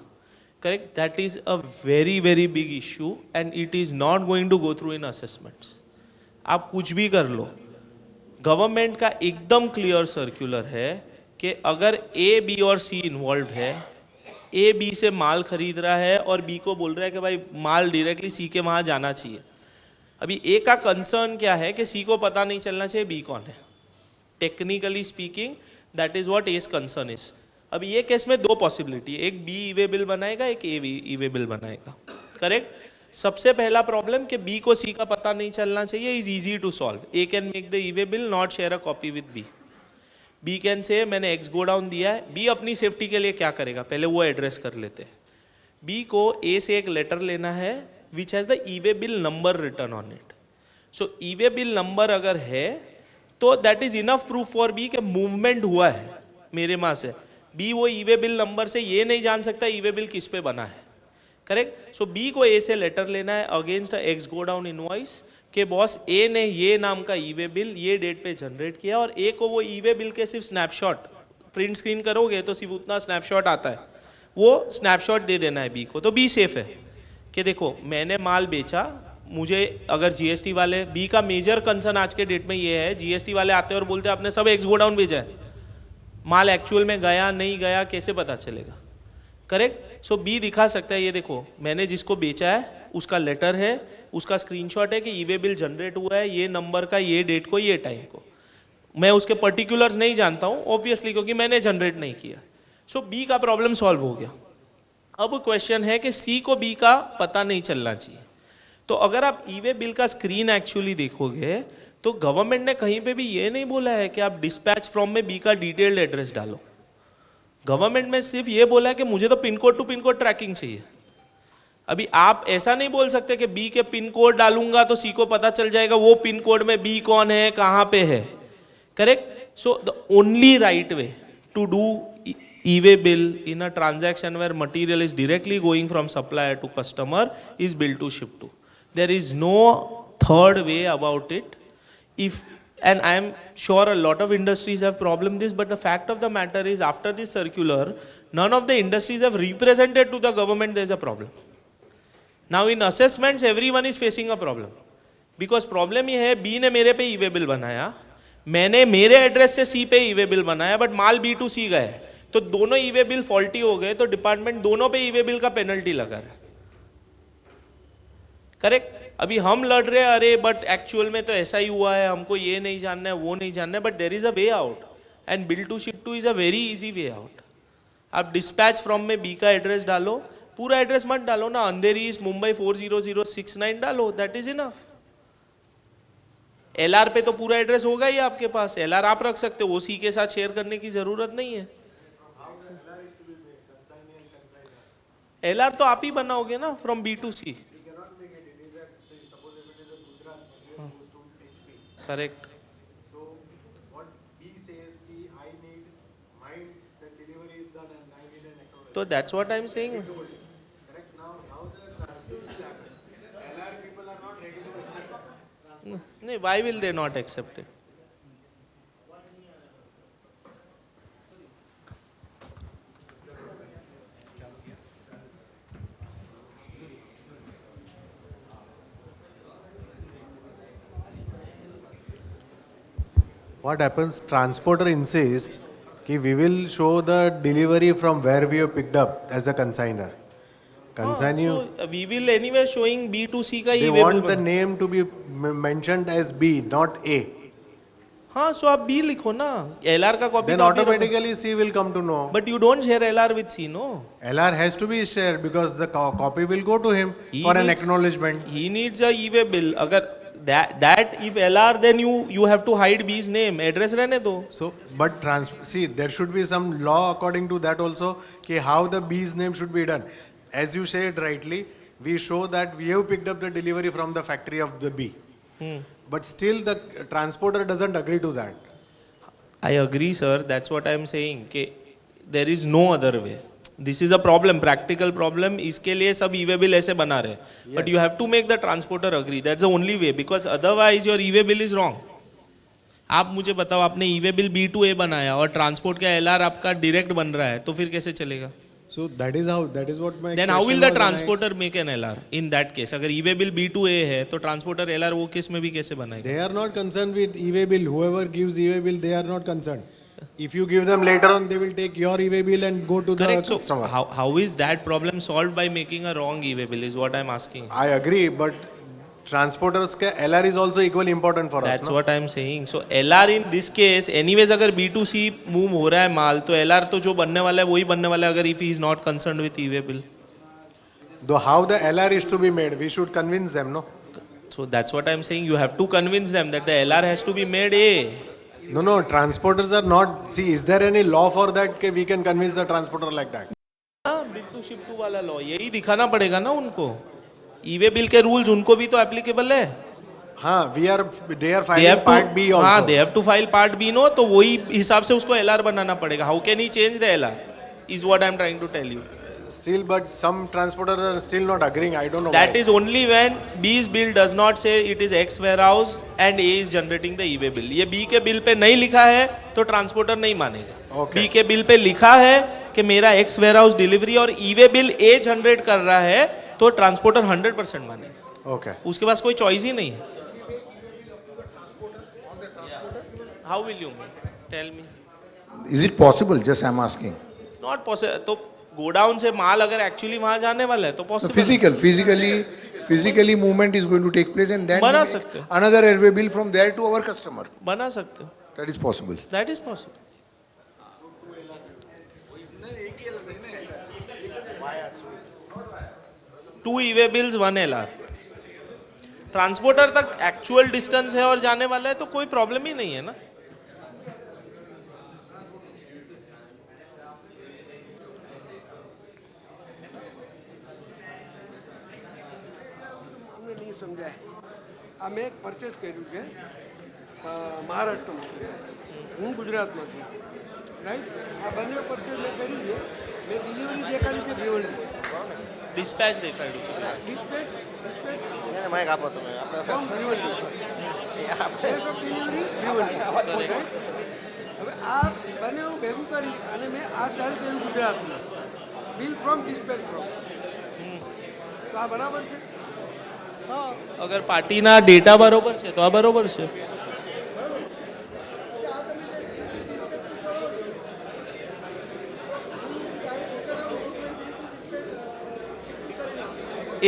Correct. That is a very very big issue and it is not going to go through in assessments. आप कुछ भी कर लो, गवर्नमेंट का एकदम क्लियर सर्कुलर है कि अगर ए, बी और सी इन्वॉल्व है, ए बी से माल खरीद रहा है और बी को बोल रहा है कि भाई माल डायरेक्टली सी के वहाँ जाना चाहिए. अभी ए का कंसर्न क्या है कि सी को पता नहीं चलना चाहिए बी कौन है. Technically speaking that is what as concern is. अभी ये केस में दो पॉसिबिलिटी, एक बी ई-वे बिल बनाएगा, एक ए ई-वे बिल बनाएगा. करेक्ट. सबसे पहला प्रॉब्लम कि बी को सी का पता नहीं चलना चाहिए is easy to solve. A can make the e way bill, not share a copy with B. B can say मैंने एक्स गो डाउन दिया है. बी अपनी सेफ्टी के लिए क्या करेगा, पहले वो एड्रेस कर लेते हैं. बी को ए से एक लेटर लेना है which has the e way bill number return on it. So e way bill number अगर है तो that is enough proof for B कि मूवमेंट हुआ है मेरे माँ से. बी वो ई-वे बिल नंबर से ये नहीं जान सकता ई-वे बिल किस पे बना है. करेक्ट. सो बी को ए से लेटर लेना है against x go down invoice कि बॉस ए ने ये नाम का ई-वे बिल ये डेट पे जनरेट किया, और ए को वो ई-वे बिल के सिर्फ स्नैपशॉट, प्रिंट स्क्रीन करोगे तो सिर्फ उतना स्नैपशॉट आता है, वो स्नैपशॉट दे देना है बी को. तो बी सेफ है कि देखो मैंने माल बेचा. मुझे अगर जीएसटी वाले, बी का मेजर कंसर्न आज के डेट में ये है, जीएसटी वाले आते हैं और बोलते हैं आपने सब एक्स गो डाउन भेजा है, माल एक्चुअल में गया नहीं गया कैसे पता चलेगा. करेक्ट. सो बी दिखा सकता है ये देखो मैंने जिसको बेचा है उसका लेटर है, उसका स्क्रीनशॉट है कि ई-वे बिल जनरेट हुआ है ये नंबर का, ये डेट को, ये टाइम को. मैं उसके पर्टिकुलर्स नहीं जानता हूँ ऑब्वियसली क्योंकि मैंने जनरेट नहीं किया. सो बी का प्रॉब्लम सॉल्व हो गया. अब क्वेश्चन है कि सी को बी का पता नहीं चलना चाहिए. तो अगर आप ई-वे बिल का स्क्रीन एक्चुअली देखोगे तो गवर्नमेंट ने कहीं पे भी ये नहीं बोला है कि आप डिस्पैच फ्रॉम में बी का डिटेल्ड एड्रेस डालो. गवर्नमेंट में सिर्फ ये बोला है कि मुझे तो pin code to pin code tracking चाहिए. अभी आप ऐसा नहीं बोल सकते कि बी के पिन कोड डालूंगा तो सी को पता चल जाएगा वो पिन कोड में बी कौन है कहाँ पे है. Correct. So the only right way to do e way bill in a transaction where material is directly going from supplier to customer is bill to ship to. There is no third way about it. If and I am sure a lot of industries have problem this, but the fact of the matter is after this circular none of the industries have represented to the government there is a problem. Now in assessments everyone is facing a problem because problem ये है B ने मेरे पे e-way bill बनाया, मैंने मेरे address से C पे ई-वे बिल बनाया, but mall B to C गए तो दोनों ई-वे बिल फॉल्टी हो गए तो डिपार्टमेंट दोनों पे ई-वे बिल का पेनल्टी लगा रहा है. करेक्ट. अभी हम लड़ रहे हैं अरे बट एक्चुअल में तो ऐसा ही हुआ है, हमको ये नहीं जानना है वो नहीं जानना है, but there is a way out and bill to ship to is a very easy way out. आप डिस्पैच फ्रॉम में बी का एड्रेस डालो, पूरा एड्रेस मत डालो ना, अंधेरी ईस्ट मुंबई 40069 डालो, दैट इज इनफ. एलआर पे तो पूरा एड्रेस होगा ही आपके पास, एलआर आप रख सकते हो, सी के साथ शेयर करने की जरूरत नहीं है. एलआर तो आप ही बनाओगे ना from B to C. Correct. So what B says ki I need mine, the delivery is done and I need an acknowledgement. So that's what I'm saying. Correct. Now the transition will happen. LR people are not ready to accept it. No, why will they not accept it? What happens? Transporter insists कि we will show the delivery from where we have picked up as a consigner. Consignee. So we will anyway showing B to C का They e-way want bill the name to be mentioned as B, not A. हाँ, सो आप B लिखो ना, LR का copy Then automatically C will come to know. But you don't share LR with C, no. LR has to be shared because the copy will go to him for an acknowledgement. He needs a e-way bill. अगर that if LR, then you have to hide B's name, address रहने दो. So, but see, there should be some law according to that also, कि how the B's name should be done. As you said rightly, we show that we have picked up the delivery from the factory of the B. But still the transporter doesn't agree to that. I agree, sir. That's what I'm saying. कि there is no other way. This is a problem, practical problem. इसके लिए सब e-way bill ऐसे बना रहे. But you have to make the transporter agree. That's the only way, because otherwise your e-way bill is wrong. आप मुझे बताओ, आपने e-way bill B2A बनाया और ट्रांसपोर्ट का LR आपका डायरेक्ट बन रहा है, तो फिर कैसे चलेगा? So that is what my Then how will question the was, and transporter make an LR in that case? अगर e-way bill B2A है, तो ट्रांसपोर्टर LR वो केस में भी कैसे बनाएगा? they are not concerned with e-way bill. Whoever gives e-way bill, they are not concerned. If you give them later on, they will take your e-way bill and go to Correct. the So customer. how is that problem solved by making a wrong e-way bill is what I'm asking. I agree, but transporters का LR is also equally important for us. That's No? what I'm saying. So LR in this case, anyways अगर B2C move हो रहा है माल, तो LR तो जो बनने वाला है वही बनने वाला है, अगर if he is not concerned with e-way bill. Though how the LR is to be made, we should convince them, no? So that's what I'm saying. You have to convince them that the LR has to be made A. No, transporters are not. See, is there any law for that? कि we can convince the transporter like that? हाँ, bill to ship to वाला law यही दिखाना पड़ेगा ना उनको. E-way bill के rules उनको भी तो एप्लीकेबल है. हाँ, they are They filing have part to, B हाँ, also. they have to file part B, no, तो वही हिसाब से उसको LR बनाना पड़ेगा. How can he change the LR? Is what I'm trying to tell you. Still, but some transporters are still not agreeing. I don't know That why. is only when B's bill does not say it is X warehouse and A is generating the e-way bill. ये B के bill pay नहीं लिखा है तो transporter नहीं मानेगा. Okay. B के bill pay लिखा है कि मेरा X warehouse डिलीवरी और e-way बिल A जनरेट कर रहा है, तो ट्रांसपोर्टर 100% मानेगा. Okay. उसके पास कोई चॉइस ही नहीं है. How will you tell me? Is it possible? Just I'm asking. It's not possible. तो गोडाउन से माल अगर एक्चुअली वहां जाने वाला है तो So possible. physically movement is going to take place, and then बना we make सकते हो. another airway bill from there to our customer. बना सकते हो. That is possible. That is possible. Two e-way bills, one LR. Transporter तक actual distance है और जाने वाला है तो कोई प्रॉब्लम ही नहीं है ना. અમને નહીં સમજાય. આ મેં એક પરચેસ કર્યું છે મહારાષ્ટ્રમાં. હું ગુજરાતમાં છું, રાઈટ. આ બંને પરચેસ મેં કર્યું છે. મેં ડિલિવરી દેખાડી છે ભિવંડી. ડિસ્પેચ દેખાડ્યું છે. ડિસ્પેચ આપણે from Bhiwandi. Place of delivery Bhiwandi, right. હવે આ બંને હું ભેગું કરી અને મેં આ ચાલુ કર્યું ગુજરાતમાં. Bill from dispatch from. તો આ બરાબર છે? હા, અગર પાર્ટીના ડેટા બરોબર છે તો આ બરોબર છે.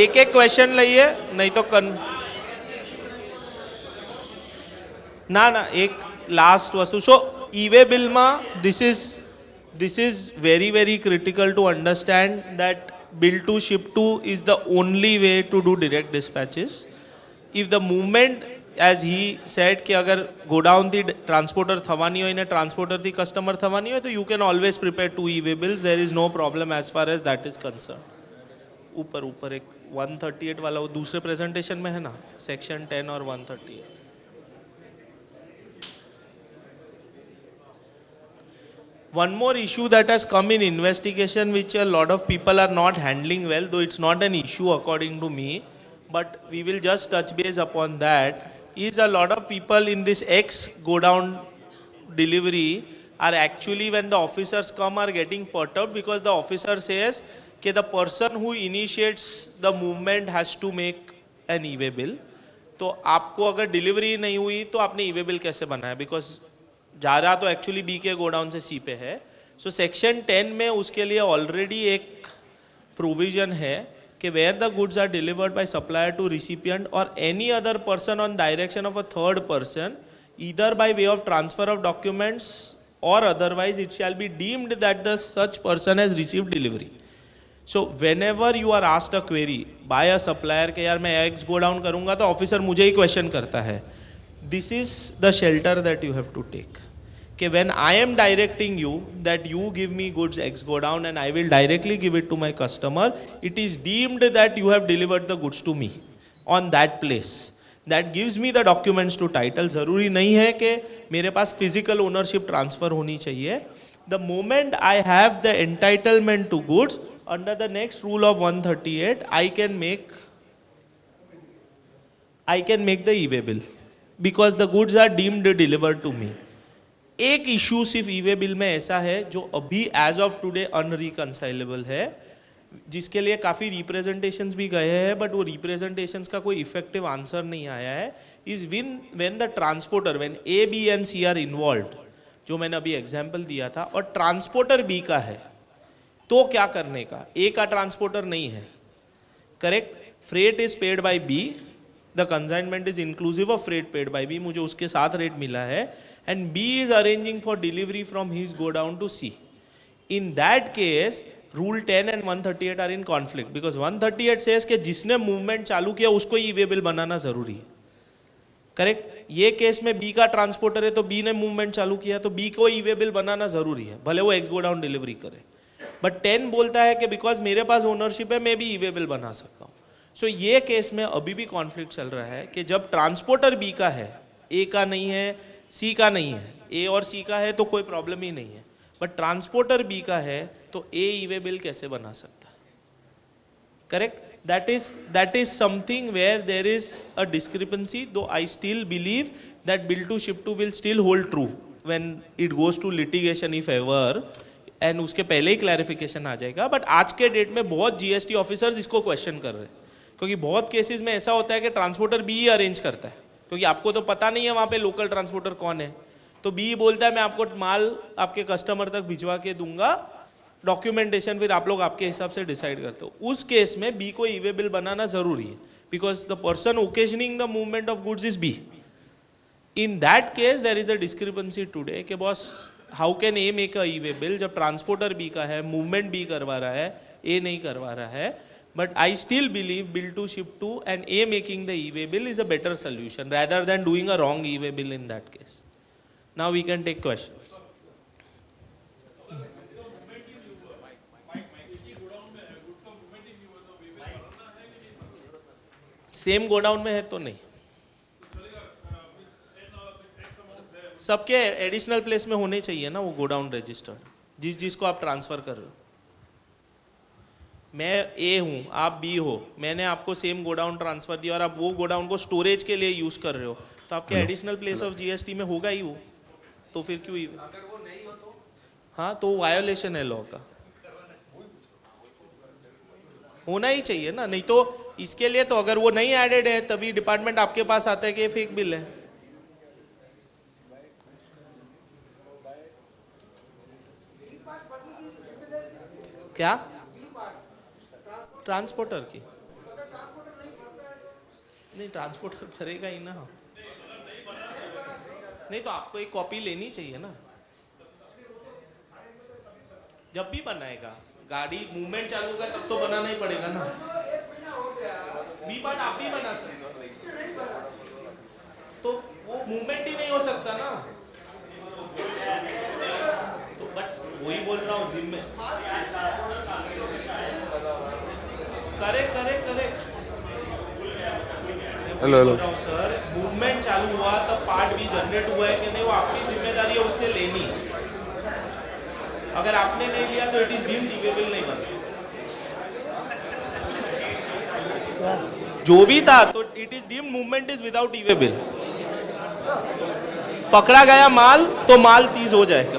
એક એક ક્વેશ્ચન લઈએ, નહીં તો ના ના એક લાસ્ટ વસ્તુ. સો e-way બિલમાં this is very critical to understand that bill to ship to is the only way to do direct dispatches. If the movement, as he said, कि अगर गोडाउन थी ट्रांसपोर्टर थवानी हो ने ट्रांसपोर्टर थी कस्टमर थवानी हो, तो you can always prepare two e-way bills. There is no problem as far as that is concerned. ऊपर एक 138 वाला वो दूसरे प्रेजेंटेशन में है ना, सेक्शन 10 और 138. One more issue that has come in investigation, which a lot of people are not handling well, though it's not an issue according to me, but we will just touch base upon that, is a lot of people in this X go down delivery are actually, when the officers come, are getting perturbed because the officer says that the person who initiates the movement has to make an e-way bill. तो आपको अगर delivery नहीं हुई तो आपने e-way bill कैसे बनाया, because जा रहा तो एक्चुअली बी के गोडाउन से सी पे है. सो सेक्शन 10 में उसके लिए ऑलरेडी एक प्रोविजन है कि where the goods are delivered by supplier to recipient और any other person on direction of a third person, either by way of transfer of documents or otherwise it shall be deemed that the such person has received delivery. So whenever you are asked a query by a supplier कि यार मैं X go down करूँगा तो officer मुझे ही question करता है. This is the shelter that you have to take. कि when I am directing you that you give me goods X go down and I will directly give it to my customer, it is deemed that you have delivered the goods to me on that place. That gives me the documents to title. ज़रूरी नहीं है कि मेरे पास physical ownership transfer होनी चाहिए. The moment I have the entitlement to goods, under the next rule of 138, I can make the e-way bill because the goods are deemed delivered to me. एक issue सिर्फ e-way bill में ऐसा है जो अभी as of today अनरिकंसाइलेबल है, जिसके लिए काफ़ी रिप्रेजेंटेशंस भी गए हैं बट वो रिप्रेजेंटेशंस का कोई इफेक्टिव आंसर नहीं आया है. Is when the transporter, when A B and C are involved, जो मैंने अभी एग्जांपल दिया था, और ट्रांसपोर्टर बी का है तो क्या करने का. ए का ट्रांसपोर्टर नहीं है, correct. Freight is paid by B, the consignment is inclusive of freight paid by B, मुझे उसके साथ रेट मिला है, and B is arranging for delivery from his godown to C. In that case, Rule 10 and 138 are in conflict because 138 says कि जिसने movement चालू किया उसको ही ई-वे बिल बनाना जरूरी है, करेक्ट. ये केस में B का ट्रांसपोर्टर है तो B ने मूवमेंट चालू किया तो B को ई-वे बिल बनाना जरूरी है, भले वो एक्स गोडाउन डिलीवरी करे. बट 10 बोलता है कि बिकॉज मेरे पास ओनरशिप है मैं भी ई-वे बिल बना सकता हूँ. सो ये केस में अभी भी कॉन्फ्लिक्ट चल रहा है कि जब ट्रांसपोर्टर B का है, A का नहीं है, सी का नहीं है. ए और सी का है तो कोई प्रॉब्लम ही नहीं है, बट ट्रांसपोर्टर बी का है तो ए ई-वे बिल कैसे बना सकता है, correct. That is something where there is a discrepancy, though I still believe that bill to ship to will still hold true when it goes to litigation if ever, and उसके पहले ही clarification आ जाएगा. But आज के date में बहुत GST officers इसको question कर रहे हैं क्योंकि बहुत केसेस में ऐसा होता है कि ट्रांसपोर्टर बी ही अरेंज करता है क्योंकि आपको तो पता नहीं है वहाँ पे लोकल ट्रांसपोर्टर कौन है. तो बी बोलता है मैं आपको माल आपके कस्टमर तक भिजवा के दूंगा, डॉक्यूमेंटेशन फिर आप लोग आपके हिसाब से डिसाइड करते हो. उस केस में बी को ई-वे बिल बनाना जरूरी है because the person occasioning the movement of goods is B. In that case there is a discrepancy today कि boss how can A make a e-way bill जब ट्रांसपोर्टर बी का है, movement B करवा रहा है, ए नहीं करवा रहा है. But I still believe bill to ship to and A making the e-way bill is a better solution rather than doing a wrong e-way bill in that case. Now we can take questions. Same godown में है तो नहीं, सबके additional place में होने चाहिए ना वो गोडाउन रजिस्टर्ड, जिसको आप ट्रांसफर कर रहे हो. मैं ए हूँ, आप बी हो, मैंने आपको सेम गोडाउन ट्रांसफर दिया और आप वो गोडाउन को स्टोरेज के लिए यूज कर रहे हो तो आपके एडिशनल प्लेस ऑफ जीएसटी में होगा ही वो, तो फिर क्यों अगर वो नहीं हो तो हाँ तो वायोलेशन है लॉ का, होना ही चाहिए ना. नहीं तो इसके लिए तो अगर वो नहीं एडेड है तभी डिपार्टमेंट आपके पास आता है कि फेक बिल है. क्या ट्रांसपोर्टर की नहीं, ट्रांसपोर्टर भरेगा ही ना. नहीं तो आपको एक कॉपी लेनी चाहिए ना जब भी बनाएगा, गाड़ी मूवमेंट चालू होगा तब तो बनाना ही पड़ेगा ना. बी पार्ट आप भी बना सकते हो तो वो मूवमेंट ही नहीं हो सकता ना. तो बट वही बोल रहा हूँ जिम्मे करेक्ट. हेलो सर मूवमेंट चालू हुआ तब पार्ट भी जनरेट हुआ है कि नहीं वो आपकी जिम्मेदारी है उससे लेनी. अगर आपने नहीं लिया तो it is deemed e-way bill नहीं बनता. जो भी था तो it is deemed movement is without e-way bill. पकड़ा गया माल तो माल सीज हो जाएगा.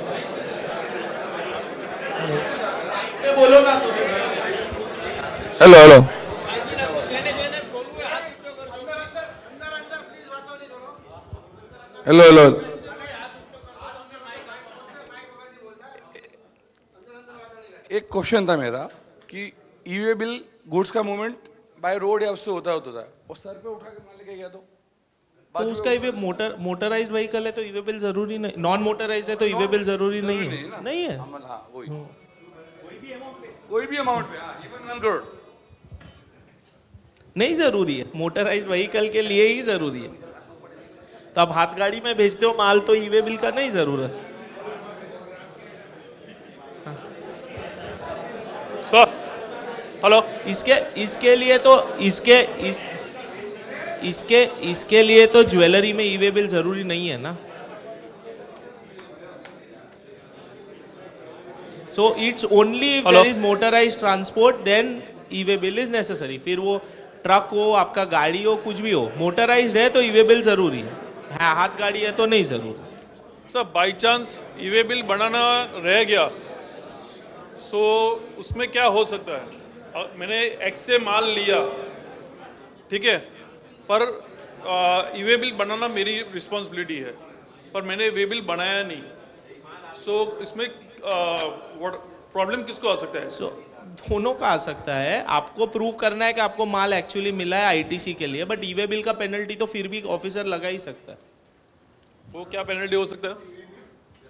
बोलो ना तो हेलो एक क्वेश्चन था मेरा कि ई-वे बिल गुड्स का मूवमेंट बाय रोड या उससे होता है और सर पे उठा के माल लेके गया तो तो उसका ईवे मोटराइज्ड व्हीकल है तो ईवे बिल जरूरी नहीं, नॉन मोटराइज्ड है तो ईवे बिल जरूरी नहीं है, नहीं है। हाँ वही कोई भी अमाउंट पे, हाँ इवन 1 करोड़। नहीं जरूरी है, मोटराइज्ड व्हीकल के लिए ही जरूरी है। तो आप हाथ गाड़ी में भेजते हो माल तो ईवे बिल का नहीं जरूरत। सर हेलो, इसके लिए तो इसके लिए तो ज्वेलरी में ईवे बिल जरूरी नहीं है ना। So it's only if there is motorised transport then e way bill is necessary. फिर वो ट्रक हो, आपका गाड़ी हो, कुछ भी हो, मोटराइज्ड है तो ईवे बिल जरूरी है। हाँ, हाथ गाड़ी है तो नहीं जरूरी। Sir by chance e-way bill बनाना रह गया सो उसमें क्या हो सकता है? मैंने एक्स से माल लिया, ठीक है, पर ईवे बिल बनाना मेरी रिस्पॉन्सिबिलिटी है, पर मैंने वे बिल बनाया नहीं, सो इसमें प्रॉब्लम किसको आ सकता है? सो दोनों का आ सकता है। आपको प्रूव करना है कि आपको माल एक्चुअली मिला है आईटीसी के लिए, बट ईवे बिल का पेनल्टी तो फिर भी ऑफिसर लगा ही सकता है। वो क्या पेनल्टी हो सकता है?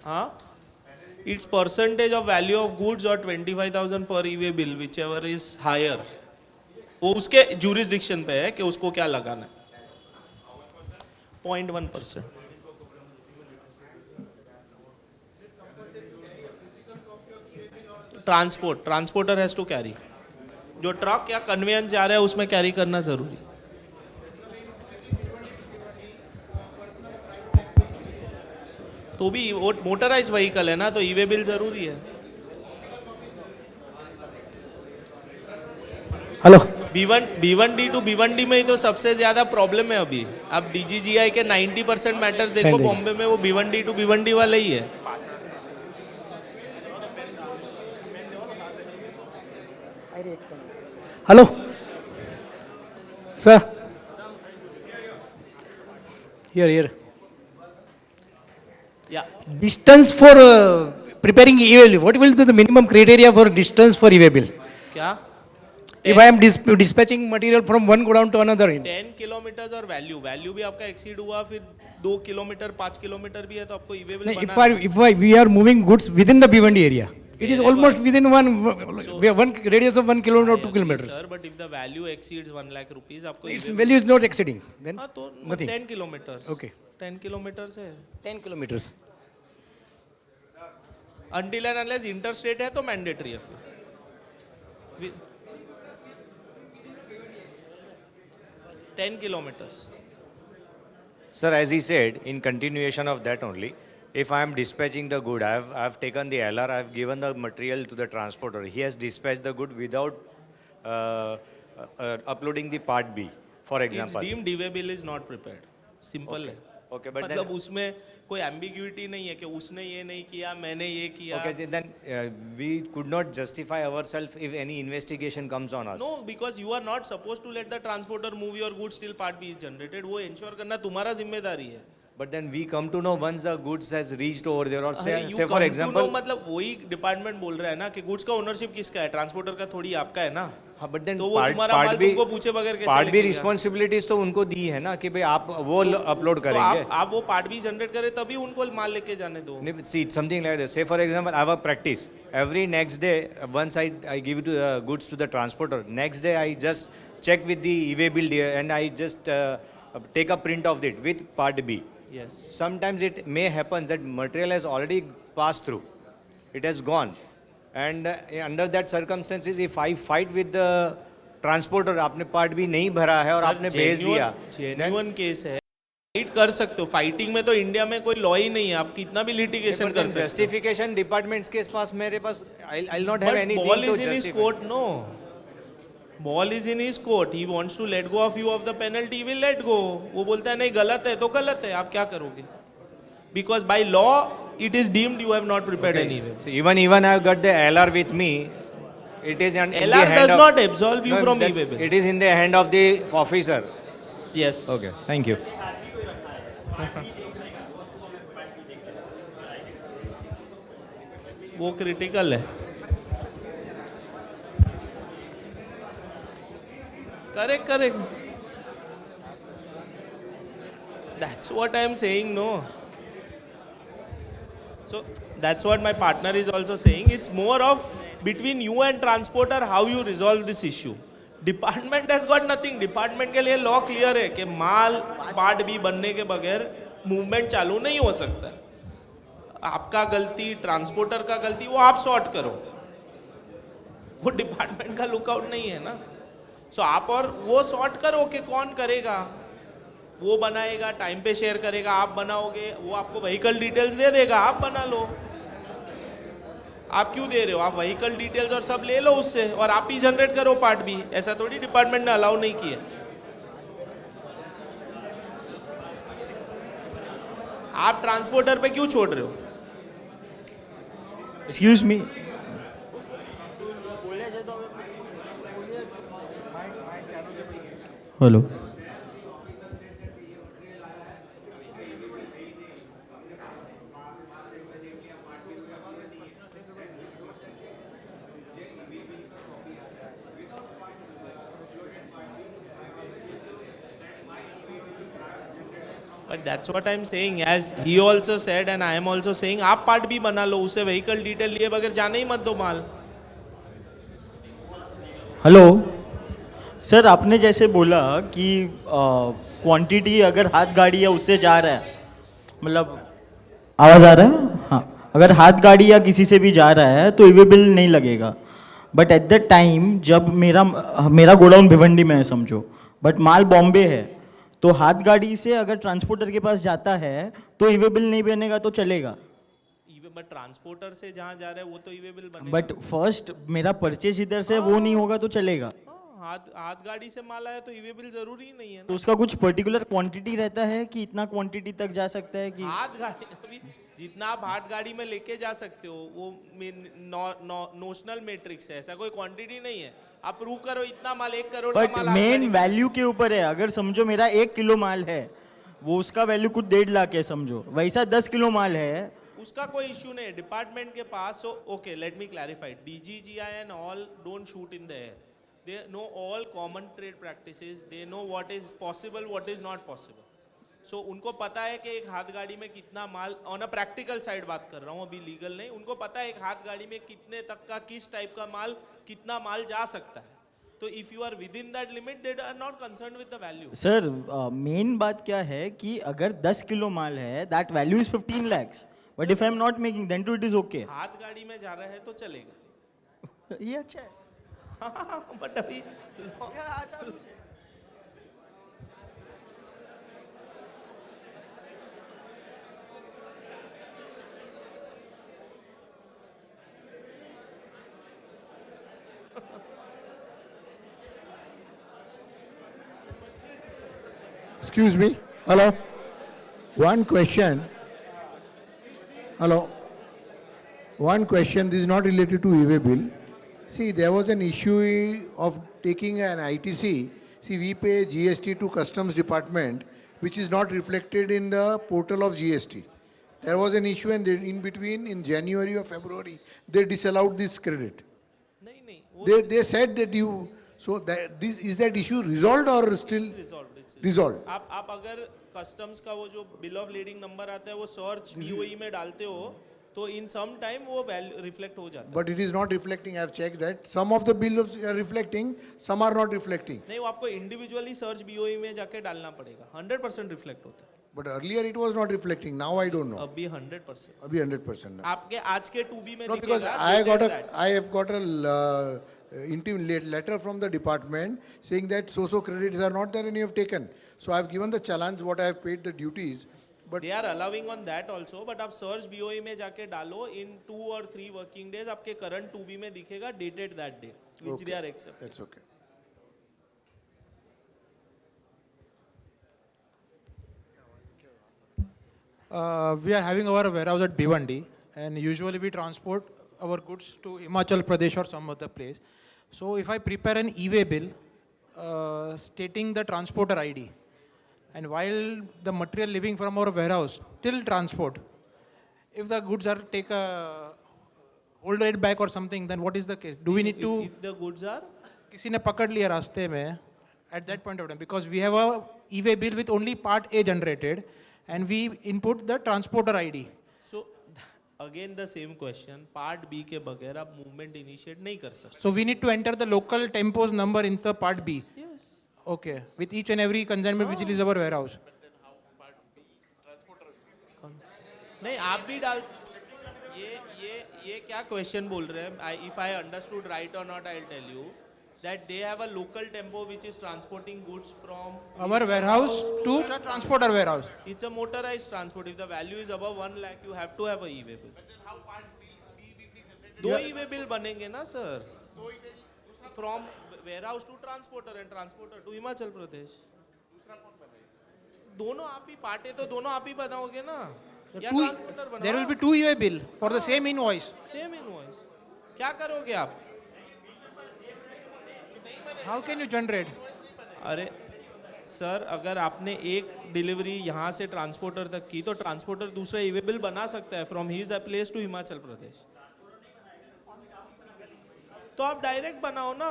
हाँ, it's percentage of value of goods और 25,000 पर e way bill which ever is higher. वो उसके ज्यूरिसडिक्शन पे है कि उसको क्या लगाना है। 0.1%। Transporter has to carry. जो ट्रक या कन्वेयंस जा रहा है उसमें कैरी करना जरूरी। तो भी वो मोटराइज्ड व्हीकल है ना, तो ईवे बिल जरूरी है। हेलो, B1D टू B1D में ही तो सबसे ज्यादा प्रॉब्लम है अभी। अब DGGI के 90% मैटर्स देखो बॉम्बे में, वो B1D टू B1D वाले ही है। हेलो सर, हियर या distance for preparing e-way bill. What will be the minimum criteria for distance for e-way bill? क्या If I am dispatching material from one godown to another, 10 kilometre और value भी आपका exceed हुआ, फिर 2 kilometre 5 kilometre भी है तो आपको e-way bill if we are moving goods within the B1D area, it is almost within one radius of 1 kilometer or 2 kilometers. Sir, but if the value exceeds 1 lakh rupees आपको Its value is not exceeding. Then हाँ तो nothing. 10 kilometre. Okay. 10 kilometre से 10 kilometers. Until and unless interstate है तो mandatory है फिर 10 kilometers. Sir, as he said, in continuation of that only, if I am dispatching the good, I have taken the LR, I have given the material to the transporter. He has dispatched the good without uploading the part B, for It's example. deemed e-way bill is not prepared. Simple है। Okay, but मतलब then, उसमें कोई ambiguity नहीं है कि उसने ये नहीं किया, मैंने ये किया। okay, then we could not justify ourselves if any investigation comes on us. No, because you are not supposed to let the transporter move your goods till part B is generated. वो ensure करना तुम्हारा जिम्मेदारी है। But then we come to know once the goods has reached over there, or अरे, you say for come to example, know मतलब वही department बोल रहा है ना कि गुड्स का ओनरशिप किसका है, ट्रांसपोर्टर का थोड़ी आपका है ना। हाँ, but then तो वो तुम्हारा माल तुमको पूछे बगैर कैसे part B लेके गया? responsibilities तो उनको दी है ना कि भाई आप वो अपलोड तो करेंगे। आप वो पार्ट बी जनरेट करें तभी उनको माल लेके जाने दो। See, it's something like this. Say, for example, I have a practice. Every next day, once I give it to goods to the transporter, next day I just check with the e-way bill and I just take a print of it with part B. Yes. Sometimes it may happen that material has already passed through. It has gone. And under that circumstances, if I fight with the transporter, आपने part B नहीं भरा है और आपने भेज दिया, genuine case है, fight कर सकते हो। फाइटिंग में तो इंडिया में कोई लॉ ही नहीं है, आप कितना भी लिटिगेशन कर सकते हो। जस्टिफिकेशन डिपार्टमेंट्स के पास मेरे पास I'll not have anything ball to is in his justify. court, no. Ball is in his court. He wants to let go of you of the penalty. He will let go. वो बोलता है नहीं गलत है तो गलत है, आप क्या करोगे? Because by law it is deemed you have not prepared Okay. anything. So even I have got the LR with me. It is in the LR hand does of, not absolve you from that's- e-way bill. It is in the hand of the officer. Yes. Okay, thank you. वो critical है। Correct correct. That's what I'm saying, no. So that's what my partner is also saying. It's more of between you and transporter how you resolve this issue. Department has got nothing. Department के लिए law clear है कि माल part B बनने के बगैर movement चालू नहीं हो सकता. आपका गलती, ट्रांसपोर्टर का गलती, वो आप सॉर्ट करो. वो डिपार्टमेंट का लुकआउट नहीं है ना. सो आप और वो सॉर्ट करो कि कौन करेगा. वो बनाएगा, टाइम पे शेयर करेगा, आप बनाओगे, वो आपको व्हीकल डिटेल्स दे देगा, आप बना लो. आप क्यों दे रहे हो? आप व्हीकल डिटेल्स और सब ले लो उससे और आप ही जनरेट करो पार्ट भी. ऐसा थोड़ी डिपार्टमेंट ने अलाउ नहीं किया. आप ट्रांसपोर्टर पे क्यों छोड़ रहे हो? Excuse me. Hello. But that's what I'm saying. As he also said and I am also saying, आप पार्ट भी बना लो, उसे व्हीकल डिटेल लिए बगैर जाने ही मत दो माल. हेलो सर, आपने जैसे बोला कि क्वांटिटी अगर हाथ गाड़ी है उससे जा रहा है, मतलब आवाज़ आ रहा है? हाँ, अगर हाथ गाड़ी या किसी से भी जा रहा है तो ईवे बिल नहीं लगेगा. बट एट द टाइम जब मेरा गोडाउन भिवंडी में है समझो, बट माल बॉम्बे है, तो हाथ गाड़ी से अगर ट्रांसपोर्टर के पास जाता है तो ईवे बिल नहीं बनेगा तो चलेगा. बट ट्रांसपोर्टर से जहाँ जा रहा है वो तो ईवे बिल बनेगा. बट फर्स्ट मेरा परचेज इधर से वो नहीं होगा तो चलेगा. हाथ गाड़ी से माल आया तो ईवे बिल जरूरी नहीं है ना. तो उसका कुछ पर्टिकुलर क्वांटिटी रहता है कि इतना क्वांटिटी तक जा सकता है कि हाथ गाड़ी अभी जितना आप हाथ गाड़ी में लेके जा सकते हो वो नोशनल मैट्रिक्स है. ऐसा कोई क्वांटिटी नहीं है. आप प्रूव करो इतना माल 1 करोड़ का बट माल मेन वैल्यू के ऊपर है. अगर समझो मेरा 1 किलो माल है, वो उसका वैल्यू कुछ 1.5 लाख है समझो, वैसा 10 किलो माल है, उसका कोई इश्यू नहीं है डिपार्टमेंट के पास. So okay, let me clarify. DGGI and all don't shoot in the air. They know all common trade practices. They know what is possible, what is not possible. So उनको पता है कि एक हाथ गाड़ी में कितना माल, ऑन अ प्रैक्टिकल साइड बात कर रहा हूँ, अभी लीगल नहीं. उनको पता है एक हाथ गाड़ी में कितने तक का, किस टाइप का माल, कितना माल जा सकता है. तो if you are within that limit, they are not concerned with the value. Sir मेन बात क्या है कि अगर 10 किलो माल है, that value is 15 lakhs. But if I am not making, then too it is okay. हाथ गाड़ी में जा रहा है तो चलेगा. ये अच्छा है. बट अभी Excuse me. Hello. One question. Hello. One question. This is not related to e-way bill. See, there was an issue of taking an ITC. See, we pay GST to Customs Department, which is not reflected in the portal of GST. There was an issue, and in between, in January or February, they disallowed this credit. They said that you. So that is that issue resolved or still resolved? आप अगर customs का वो जो bill of leading number आता है वो search BOE में डालते हो तो इन सम टाइम वो वैल्यू रिफ्लेक्ट हो जाता है. But it is not reflecting. I have checked that. Some of the bills are reflecting, some are not reflecting. नहीं, वो आपको इंडिविजुअली सर्च BOE में जाके डालना पड़ेगा. 100% रिफ्लेक्ट होता है. But earlier it was not reflecting. Now I don't know. अभी 100%. अभी 100% now. आपके आज के 2B में No, because I have got a intimate letter from the department saying that so credits are not there and you have taken. So I have given the challenge what I have paid the duties. But they are allowing on that also. But आप search BOE में जाके डालो in 2 or 3 working days आपके current 2B में दिखेगा dated that day which okay, they are accepting. That's okay. We are having our warehouse at Bhiwandi, and usually we transport our goods to Himachal Pradesh or some other place. So if I prepare an e-way bill stating the transporter ID, and while the material leaving from our warehouse till transport, if the goods are hold it back or something, then what is the case? Do we need to? If the goods are? किसी ने पकड़ लिया रास्ते में at that point of time, because we have a e-way bill with only part A generated, and we input the transporter ID. So again the same question, part B के बगैर आप movement initiate नहीं कर सकते. So we need to enter the local tempo's number in the part B. Yes. Okay, with each and every consignment which is our warehouse. नहीं आप भी डाल ये क्या क्वेश्चन बोल रहे हैं? If I understood right or not, I'll tell you that they have a local tempo which is transporting goods from Our warehouse to the transporter warehouse. It's a motorized transport. If the value is above 1 lakh, you have to have a e-way bill. दो e-way bill बनेंगे ना सर? From warehouse to transporter and transporter to Himachal Pradesh. दोनों आप ही Partey तो दोनों आप ही बनाओगे ना? या transporter बनाओ? There will be 2 e-way bill for the same invoice. Same invoice. क्या करोगे आप? How can you generate? अरे सर अगर आपने एक डिलीवरी यहाँ से ट्रांसपोर्टर तक की तो ट्रांसपोर्टर दूसरा ई-वे बिल बना सकता है from his place to Himachal Pradesh. तो आप डायरेक्ट बनाओ ना,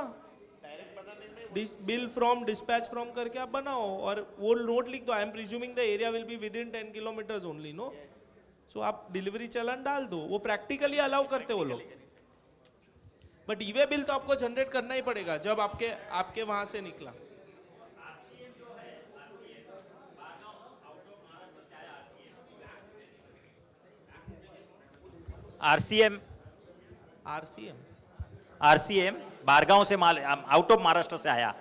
बिल फ्रॉम डिस्पैच फ्रॉम करके आप बनाओ और वो नोट लिख दो. I am presuming the area will be within 10 kilometres only. No, so आप डिलीवरी चलन डाल दो. वो प्रैक्टिकली अलाउ करते वो लोग. बट ई-वे बिल तो आपको जनरेट करना ही पड़ेगा जब आपके वहां से निकला. आरसीएम बारगांव से माल आउट ऑफ महाराष्ट्र से आया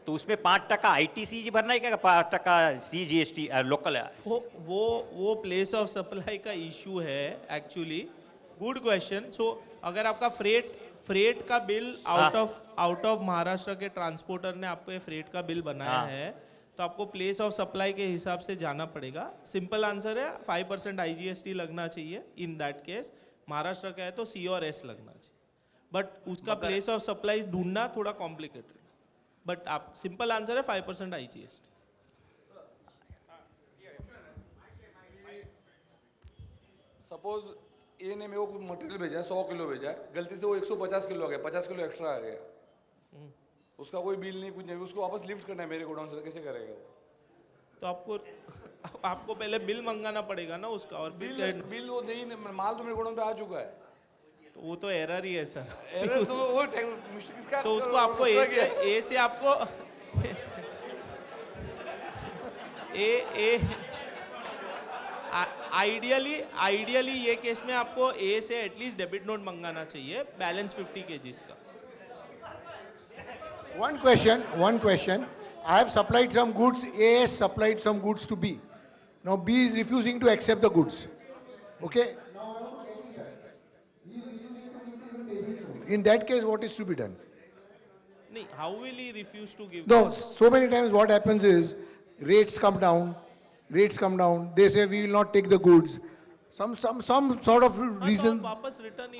तो उसमें 5% आईटीसी भरना है क्या, 5% सीजीएसटी लोकल है? वो प्लेस ऑफ सप्लाई का इशू है एक्चुअली. Good question. सो अगर आपका फ्रेट का बिल आउट ऑफ महाराष्ट्र के ट्रांसपोर्टर ने आपको ये फ्रेट का बिल बनाया है तो आपको प्लेस ऑफ सप्लाई के हिसाब से जाना पड़ेगा. सिंपल आंसर है 5% आईजीएसटी लगना चाहिए. इन दैट केस महाराष्ट्र का है तो सी और एस लगना चाहिए. बट उसका प्लेस ऑफ सप्लाई ढूंढना थोड़ा कॉम्प्लिकेटेड. बट आप सिंपल आंसर है 5% आईजीएसटी. सपोज ए ने मेरे को मटेरियल भेजा है 100 किलो भेजा है, गलती से वो 150 किलो आ गया, 50 किलो एक्स्ट्रा आ गया, उसका कोई बिल नहीं कुछ नहीं, उसको वापस लिफ्ट करना है मेरे गोडाउन से, कैसे करेगा वो? तो आपको पहले बिल मंगाना पड़ेगा ना उसका और बिल वो नहीं, माल तो मेरे गोडाउन पे आ चुका है. तो वो तो एरर ही है सर. एरर तो वो किसका? तो उसको आपको ए से आपको आइडियली ये केस में आपको ए से एटलीस्ट डेबिट नोट मंगाना चाहिए बैलेंस 50 kgs का. One question. I have supplied some goods, A has supplied some goods to B. Now B is refusing to accept the goods. Okay? In that case, what is to be done? How will he refuse to give? No, so many times what happens is rates come down. They say we will not take the goods. Some sort of reason.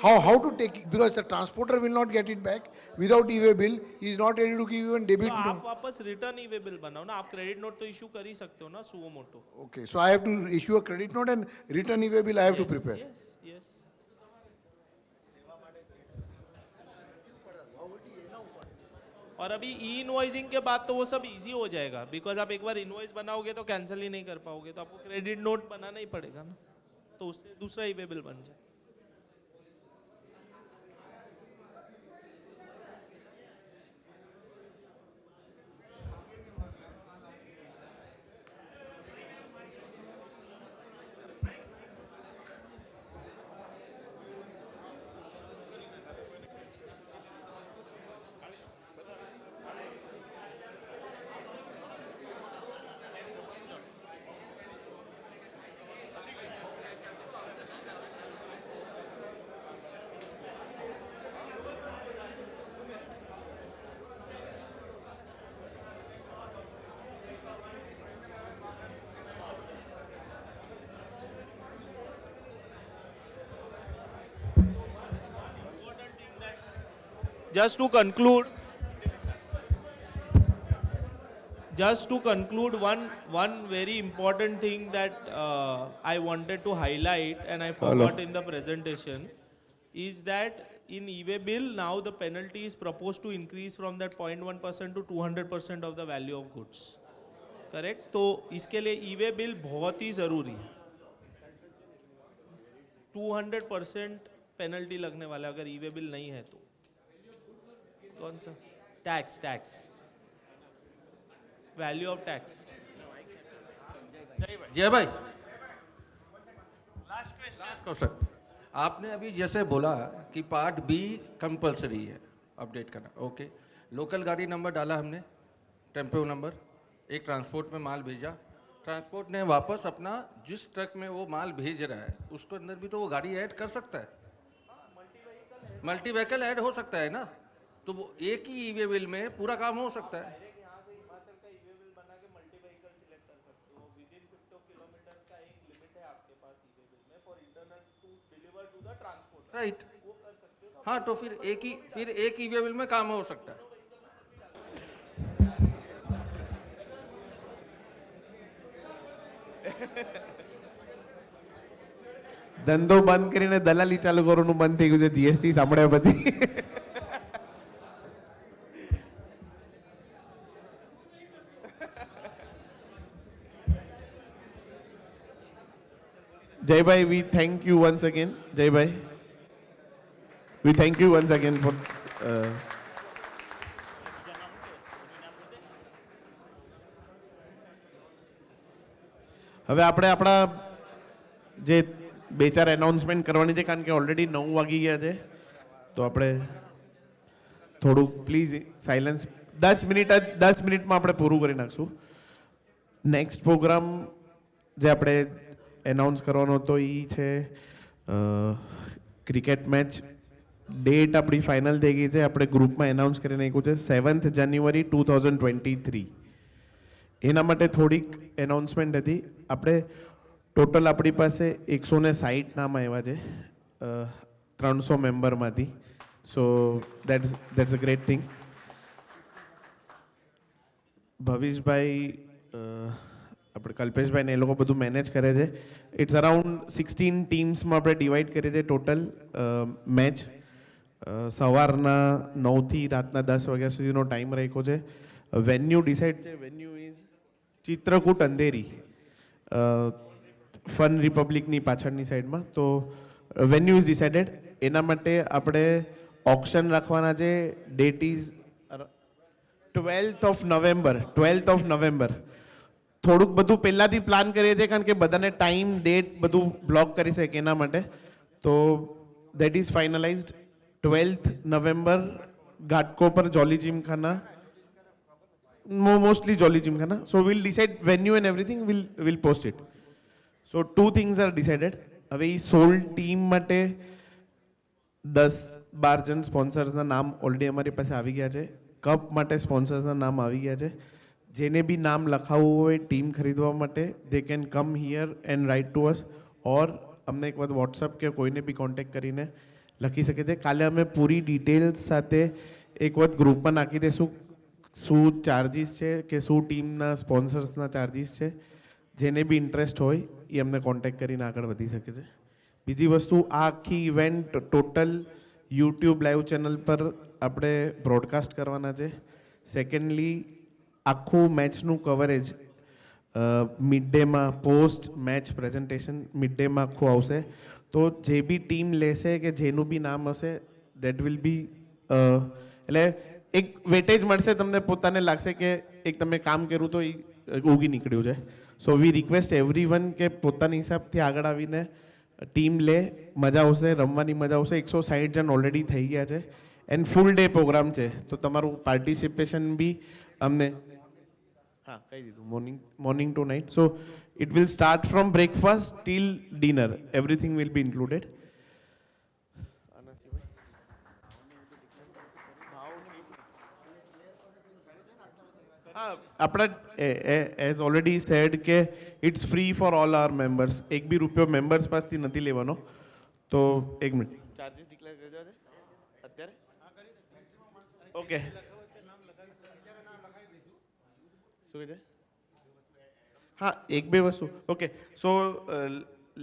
How to take it? Because the transporter will not get it back without e-way bill. He is not ready to give even debit तो note. आप वापस return e-way bill बनाओ ना. आप credit note तो issue कर ही सकते हो ना suo motu. Okay, so I have to issue a credit note and return e-way bill I have to prepare. Yes. और अभी ई इनवॉइसिंग के बाद तो वो सब इजी हो जाएगा बिकॉज आप एक बार इनवॉइस बनाओगे तो कैंसिल ही नहीं कर पाओगे. तो आपको क्रेडिट नोट बनाना ही पड़ेगा ना, तो उससे दूसरा ई-वे बिल बन जाए. Just to conclude, one very important thing that I wanted to highlight and I forgot in the presentation is that in e-way bill now the penalty is proposed to increase from that 0.1% to 200% of the value of goods. Correct? तो इसके लिए e-way bill बहुत ही ज़रूरी है. 200% penalty लगने वाला है अगर ई-वे बिल नहीं है तो. कौन सा? Tax value of tax. जय भाई, लास्ट क्वेश्चन. आपने अभी जैसे बोला कि पार्ट बी कंपलसरी है अपडेट करना, ओके. लोकल गाड़ी नंबर डाला हमने, टेम्पो नंबर, एक ट्रांसपोर्ट में माल भेजा, ट्रांसपोर्ट ने वापस अपना जिस ट्रक में वो माल भेज रहा है उसको अंदर भी तो वो गाड़ी ऐड कर सकता है. मल्टी व्हीकल ऐड हो सकता है ना, तो वो एक ही ई-वे बिल में पूरा काम हो सकता है. राइट. हाँ, तो फिर एक ई-वे बिल में काम हो सकता है. ધંધો બંધ કરીને દલાલી ચાલુ કરવાનું બંધ થઈ ગયું છે જીએસટી સાંભળ્યા પછી. Jaybhai, we thank you once again. Jaybhai, we thank you once again for હવે આપણે આપણા જે બે ચાર એનાઉન્સમેન્ટ કરવાની છે કારણ કે ઓલરેડી 9 વાગી ગયા છે, તો આપણે થોડુંક પ્લીઝ સાયલન્સ 10 મિનિટમાં આપણે પૂરું કરી નાખશું. નેક્સ્ટ પ્રોગ્રામ જે આપણે એનાઉન્સ કરવાનો હતો એ છે ક્રિકેટ મેચ. ડેટ આપણી ફાઇનલ થઈ ગઈ છે, આપણે ગ્રુપમાં એનાઉન્સ કરી નાખ્યું છે 7th જાન્યુઆરી 2023. એના માટે થોડીક એનાઉન્સમેન્ટ હતી. આપણે ટોટલ આપણી પાસે 160 નામ આવ્યા છે 300 મેમ્બરમાંથી. So that's a great thing. Bhavishbhai, આપણે કલ્પેશભાઈ ને એ લોકો બધું મેનેજ કરે છે. ઇટ્સ અરાઉન્ડ 16 ટીમ્સમાં આપણે ડિવાઈડ કરીએ છીએ ટોટલ મેચ. સવારના 9 થી રાતના 10 વાગ્યા સુધીનો ટાઈમ રાખ્યો છે. વેન્યુ ડિસાઇડ છે, venue is Chitrakoot Andheri, fun રિપબ્લિકની પાછળની સાઈડમાં. તો વેન્યુ ઇઝ ડિસાઇડેડ. એના માટે આપણે ઓક્શન રાખવાના છે. That is 12th of November. થોડુંક બધું પહેલાંથી પ્લાન કરીએ છીએ કારણ કે બધાને ટાઈમ ડેટ બધું બ્લોક કરી શકે એના માટે. તો that is finalised 12th November, Ghatkopar, Jolly Gymkhana, mostly Jolly Gymkhana. So we'll decide venue and everything, we'll post it. So 2 things are decided. હવે એ સોલ ટીમ માટે 10-12 જણ સ્પોન્સર્સના નામ ઓલરેડી અમારી પાસે આવી ગયા છે. કપ માટે સ્પોન્સર્સના નામ આવી ગયા છે. જેને બી નામ લખાવવું હોય ટીમ ખરીદવા માટે, they can come here and write to us, or અમને એક વખત વોટ્સઅપ કે કોઈને બી કોન્ટેક્ટ કરીને લખી શકે છે. કાલે અમે પૂરી ડિટેલ્સ સાથે એક વખત ગ્રુપમાં નાખી દઈશું શું ચાર્જિસ છે કે શું ટીમના સ્પોન્સર્સના ચાર્જિસ છે. જેને બી ઇન્ટરેસ્ટ હોય એ અમને કોન્ટેક્ટ કરીને આગળ વધી શકે છે. બીજી વસ્તુ, આ આખી event total YouTube live channel પર આપણે બ્રોડકાસ્ટ કરવાના છે. સેકન્ડલી, આખું મેચનું કવરેજ મિડ ડેમાં પોસ્ટ મેચ પ્રેઝન્ટેશન મિડ ડેમાં આખું આવશે. તો જે બી ટીમ લેશે કે જેનું બી નામ હશે દેટ વિલ બી એટલે એક વેટેજ મળશે તમને, પોતાને લાગશે કે એક તમે કામ કર્યું તો એ ઉગી નીકળ્યું છે. સો વી રિક્વેસ્ટ એવરીવન કે પોતાની હિસાબથી આગળ આવીને ટીમ લે, મજા આવશે, રમવાની મજા આવશે. 160 જણ ઓલરેડી થઈ ગયા છે એન્ડ ફૂલ ડે પ્રોગ્રામ છે. તો તમારું પાર્ટિસિપેશન બી અમને હા કહી દીધું, morning to night. So it will start from breakfast till dinner, everything will be included. આપણા એઝ ઓલરેડી સેડ કે it's free for all our members. એક બી રૂપિયો મેમ્બર્સ પાસેથી નથી લેવાનો. તો એક મિનિટ, ચાર્જીસ ડિક્લેર કરી દેવા અત્યારે. ઓકે, શું કહે છે? હા, એક બે વસ્તુ. ઓકે, સો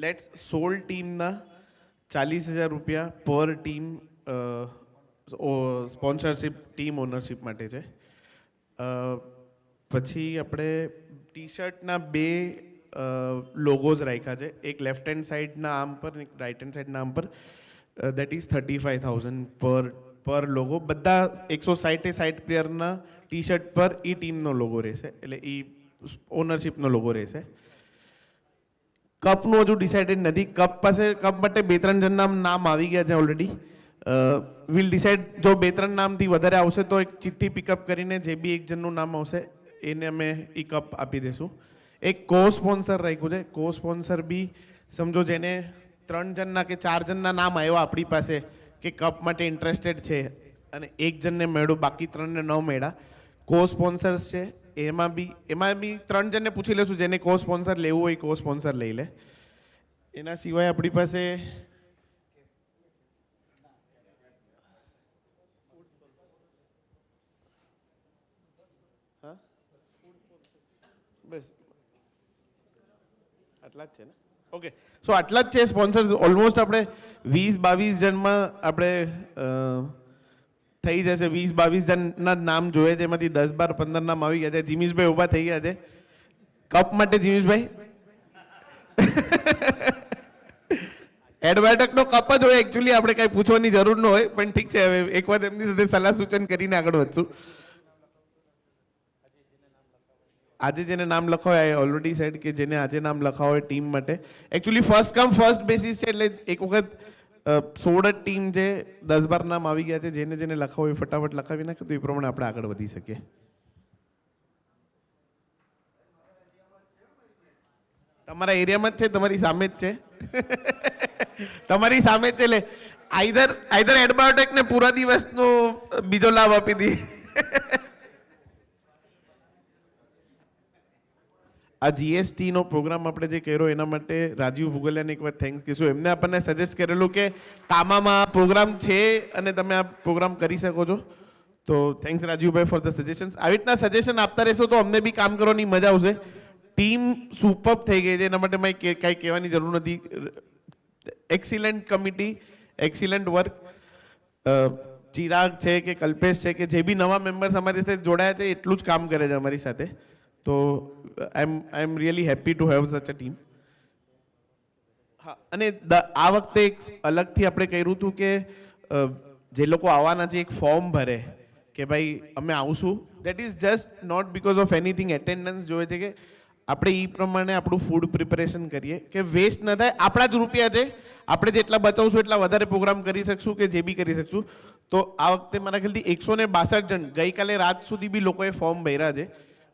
લેટ્સ સોલ ટીમના ₹40,000 પર ટીમ સ્પોન્સરશિપ ટીમ ઓનરશિપ માટે છે. પછી આપણે ટી શર્ટના 2 લોગોઝ રાખ્યા છે, એક લેફ્ટ હેન્ડ સાઈડના આર્મ પર અને એક રાઈટ હેન્ડ સાઈડના આર્મ પર. દેટ ઇઝ 35,000 પર લોગો. બધા 160 પ્લેયરના ટી શર્ટ પર એ ટીમનો લોગો રહેશે, એટલે એ ઓનરશિપનો લોગો રહેશે. કપનું હજુ ડિસાઇડેડ નથી. કપ માટે 2-3 જણના નામ આવી ગયા છે ઓલરેડી. વિલ ડિસાઇડ, જો 2-3 નામથી વધારે આવશે તો એક ચિઠ્ઠી પિકઅપ કરીને જે બી એક જણનું નામ આવશે એને અમે એ કપ આપી દઈશું. એક કો સ્પોન્સર રાખ્યું છે. કો સ્પોન્સર બી સમજો જેને 3 જણના કે 4 જણના નામ આવ્યા આપણી પાસે કે કપ માટે ઇન્ટરેસ્ટેડ છે અને એક જણને મળ્યું, બાકી 3ને ન મળ્યા, કો સ્પોન્સર્સ છે. એમાં બી 3 જણને પૂછી લેશું જેને કો સ્પોન્સર લેવું હોય કો સ્પોન્સર લઈ લે. એના સિવાય આપણી પાસે બસ આટલા જ છે ને. ઓકે, સો આટલા જ છે સ્પોન્સર્સ. ઓલમોસ્ટ આપણે 20-22 જણમાં આપણે થઈ જશે. 20-22 જણના નામ જોઈએ, તેમાંથી 10-12-15 નામ આવી ગયા છે. જીમીશભાઈ ઊભા થઈ ગયા છે કપ માટે. જીમીશભાઈ એડવાઇટકનો કપ જ હોય એકચ્યુઅલી, આપણે કાંઈ પૂછવાની જરૂર ન હોય, પણ ઠીક છે, હવે એક વખત એમની સાથે સલાહ સૂચન કરીને આગળ વધશું. આજે જેને નામ લખાવે ઓલરેડી સેડ કે જેને આજે નામ લખાવે ટીમ માટે actually first come first basis છે, એટલે એક વખત 16 જ ટીમ છે, 10-12 નામ આવી ગયા છે. જેને જેને લખાવો એ ફટાફટ લખાવી નાખે તો એ પ્રમાણે આપણે આગળ વધી શકીએ. તમારા એરિયામાં જ છે, તમારી સામે જ છે. તમારી સામે જ છે, એટલે આઈધર એડબાયોટેકને પૂરા દિવસનો બીજો લાભ આપી દી. આ જીએસટીનો પ્રોગ્રામ આપણે જે કર્યો એના માટે રાજીવ ભુગલિયાને એક વાર થેન્ક્સ કહીશું. એમને આપણને સજેસ્ટ કરેલું કે કામામાં પ્રોગ્રામ છે અને તમે આ પ્રોગ્રામ કરી શકો છો. તો thanks Rajivbhai for the suggestions. આવી રીતના સજેશન આપતા રહેશો તો અમને બી કામ કરવાની મજા આવશે. ટીમ સુપર થઈ ગઈ છે, એના માટે મેં કાંઈ કહેવાની જરૂર નથી. Excellent committee, excellent work. Chirag છે કે કલ્પેશ છે કે જે બી નવા મેમ્બર્સ અમારી સાથે જોડાયા છે એટલું જ કામ કરે છે અમારી સાથે. તો I am really happy to have such a team. હા, અને આ વખતે એક અલગથી આપણે કર્યું હતું કે જે લોકો આવવાના છે એક ફોર્મ ભરે કે ભાઈ અમે આવશું. That is just not because of anything. Attendance જોઈએ છે કે આપણે એ પ્રમાણે આપણું ફૂડ પ્રિપેરેશન કરીએ કે વેસ્ટ ન થાય. આપણા જ રૂપિયા છે, આપણે જેટલા બચાવશું એટલા વધારે પ્રોગ્રામ કરી શકશું કે જે બી કરી શકશું. તો આ વખતે મારા ખ્યાલથી 162 જણ ગઈકાલે રાત સુધી બી લોકોએ ફોર્મ ભર્યા છે.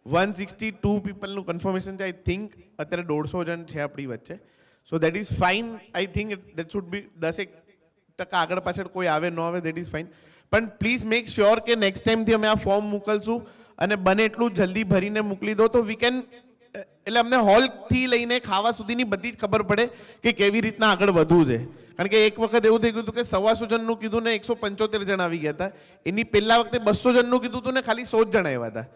162 પીપલનું કન્ફર્મેશન છે. આઈ થિંક અત્યારે 150 જણ છે આપણી વચ્ચે. So that is fine. I think that should be 10% આગળ પાછળ કોઈ આવે ન આવે દેટ ઇઝ ફાઇન. પણ પ્લીઝ મેક શ્યોર કે નેક્સ્ટ ટાઈમથી અમે આ ફોર્મ મોકલશું અને બને એટલું જલ્દી ભરીને મોકલી દો તો વી કેન, એટલે અમને હોલથી લઈને ખાવા સુધીની બધી જ ખબર પડે કે કેવી રીતના આગળ વધવું છે. કારણ કે એક વખત એવું થઈ ગયું હતું કે 125 જણનું કીધું ને 175 જણ આવી ગયા હતા. એની પહેલા વખતે 200 જણનું કીધું હતું ને ખાલી 100 જણ આવ્યા હતા.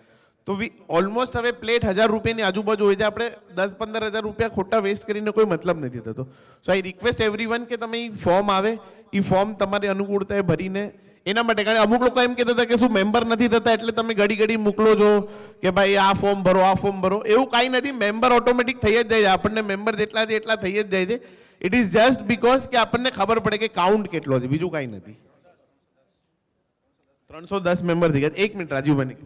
તો ઓલમોસ્ટ હવે પ્લેટ 1000 રૂપિયાની આજુબાજુ હોય છે. આપણે 10-15 હજાર રૂપિયા ખોટા વેસ્ટ કરીને કોઈ મતલબ નથી થતો. સો આઈ રિક્વેસ્ટ એવરીવન કે તમે એ ફોર્મ આવે એ ફોર્મ તમારી અનુકૂળતાએ ભરીને એના માટે, કારણ કે અમુક લોકો એમ કહેતા હતા કે શું મેમ્બર નથી થતા એટલે તમે ઘડી મોકલો છો કે ભાઈ આ ફોર્મ ભરો આ ફોર્મ ભરો. એવું કાંઈ નથી. મેમ્બર ઓટોમેટિક થઈ જ જાય છે. આપણને મેમ્બર જેટલા છે એટલા થઈ જ જાય છે. ઇટ ઇઝ જસ્ટ બીકોઝ કે આપણને ખબર પડે કે કાઉન્ટ કેટલો છે, બીજું કાંઈ નથી. 310 મેમ્બર થઈ ગયા. 1 મિનિટ રાજુભાઈ.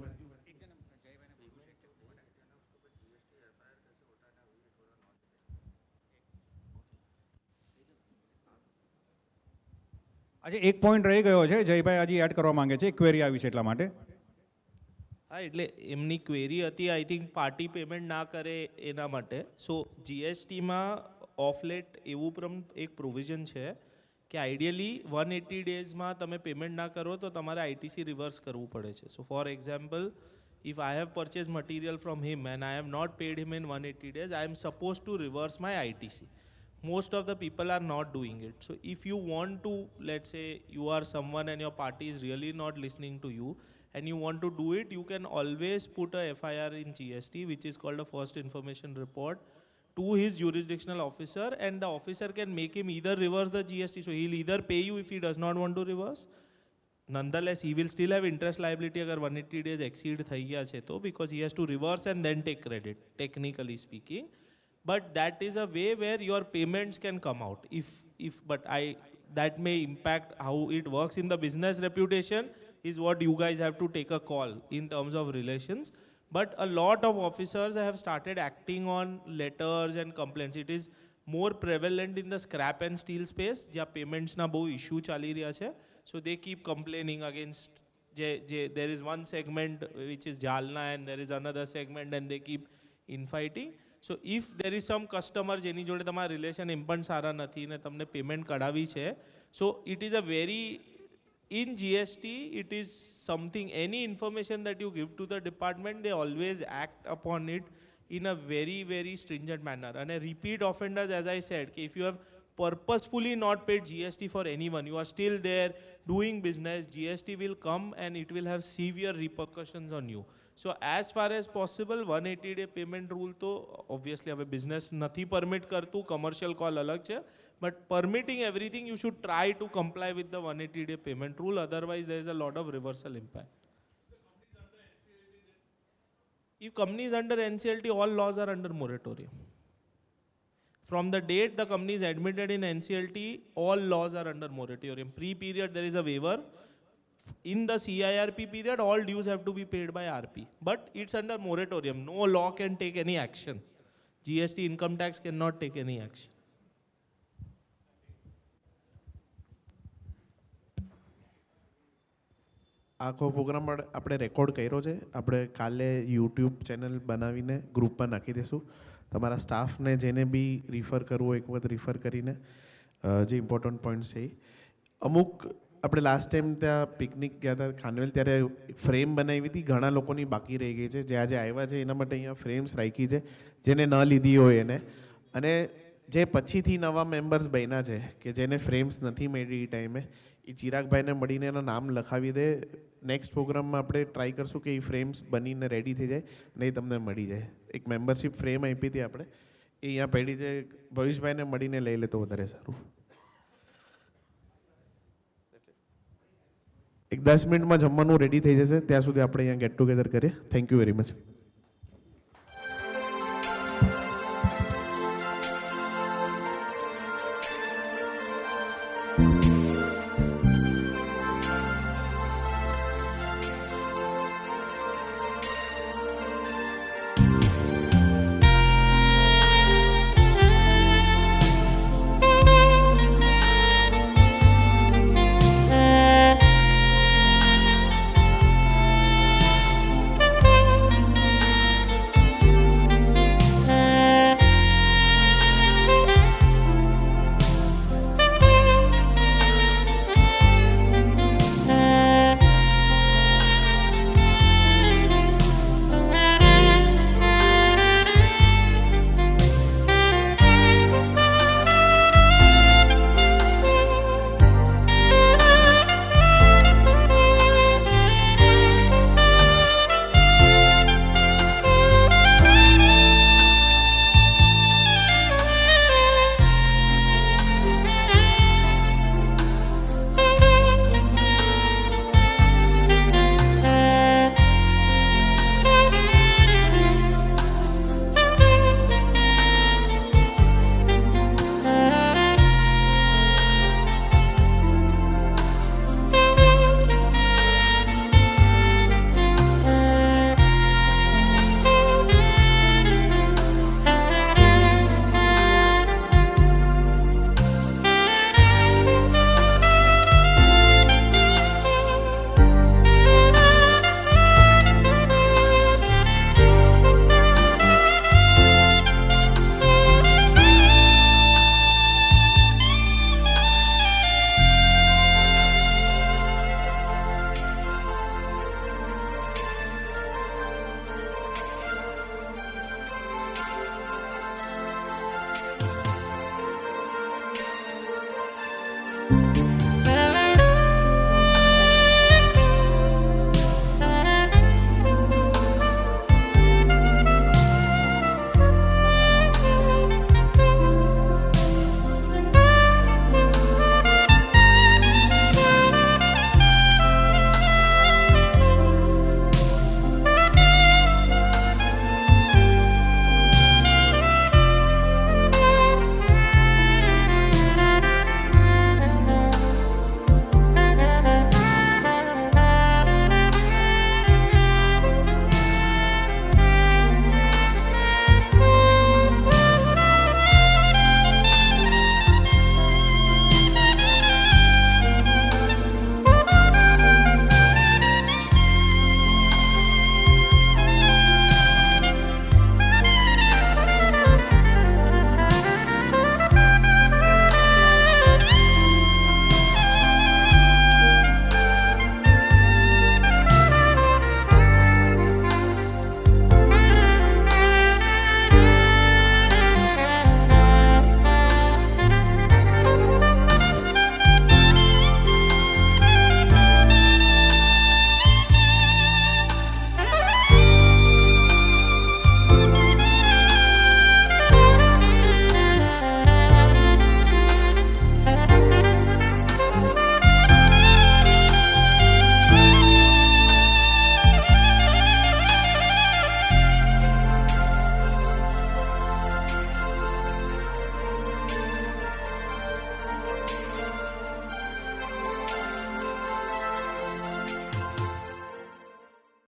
આજે એક પોઈન્ટ રહી ગયો છે, જયભાઈ હજી એડ કરવા માંગે છે, ક્વેરી આવી છે એટલા માટે. હા, એટલે એમની ક્વેરી હતી આઈ થિંક પાર્ટી પેમેન્ટ ના કરે એના માટે. સો જીએસટીમાં ઓફ લેટ એવું એક પ્રોવિઝન છે કે આઈડિયલી 180 ડેઝમાં તમે પેમેન્ટ ના કરો તો તમારે આઈટીસી રિવર્સ કરવું પડે છે. So for example, if I have purchased material from him and I have not paid him in 180 days, I am supposed to reverse my ITC. Most of the people are not doing it. So if you want to, let's say you are someone and your party is really not listening to you and you want to do it, you can always put a FIR in GST, which is called a first information report, to his jurisdictional officer, and the officer can make him either reverse the GST. So he'll either pay you if he does not want to reverse. Nonetheless, he will still have interest liability अगर 180 days exceed થઈ ગયા છે તો, because he has to reverse and then take credit, technically speaking. But that is a way where your payments can come out. That may impact how it works in the business reputation is what you guys have to take a call in terms of relations. But a lot of officers have started acting on letters and complaints. It is more prevalent in the scrap and steel space, જ્યાં payments ના બહુ issue ચાલી રહ્યા છે. So they keep complaining against, there is one segment which is Jalna and there is another segment and they keep infighting. So if there is some customer જેની જોડે તમારા relation એમ પણ સારા નથી ને તમને payment કઢાવી છે, so it is a very, in GST, it is something, any information that you give to the department, they always act upon it in a very, very stringent manner. And repeat offenders, as I said, if you have purposefully not paid GST for anyone, you are still there doing business, GST will come and it will have severe repercussions on you. So as far as possible, 180-day payment rule to obviously have a business nathi permit kartu, commercial call alag che, but permitting everything, you should try to comply with the 180-day payment rule, otherwise there is a lot of reversal impact. If company is under NCLT, all laws are under moratorium. From the date the company is admitted in NCLT, all laws are under moratorium. Pre-period, there is a waiver. In the CIRP period, all dues have to be paid by RP. But it's under moratorium. No law can take any action. GST income tax cannot take any action. આખો programme આપણે record કર્યો છે. આપણે કાલે YouTube channel બનાવીને ગ્રુપમાં નાખી દઈશું. તમારા સ્ટાફને જેને બી રિફર કરવું એક વખત રિફર કરીને જે ઇમ્પોર્ટન્ટ પોઈન્ટ્સ છે અમુક આપણે લાસ્ટ ટાઈમ ત્યાં પિકનિક ગયા હતા ખાનવેલ, ત્યારે ફ્રેમ બનાવી હતી, ઘણા લોકોની બાકી રહી ગઈ છે. જે આજે આવ્યા છે એના માટે અહીંયા ફ્રેમ્સ રાખી છે, જેને ન લીધી હોય એને. અને જે પછીથી નવા મેમ્બર્સ બન્યા છે કે જેને ફ્રેમ્સ નથી મળી એ ટાઈમે, એ ચિરાગભાઈને મળીને એનું નામ લખાવી દે. નેક્સ્ટ પ્રોગ્રામમાં આપણે ટ્રાય કરશું કે એ ફ્રેમ્સ બનીને રેડી થઈ જાય ને એ તમને મળી જાય. એક મેમ્બરશિપ ફ્રેમ આપી હતી આપણે, એ અહીંયા પડી છે. ભવિષભાઈને મળીને લઈ લે તો વધારે સારું. એક 10 મિનિટમાં જમવાનું રેડી થઈ જશે, ત્યાં સુધી આપણે અહીંયા ગેટ ટુગેધર કરીએ. Thank you very much.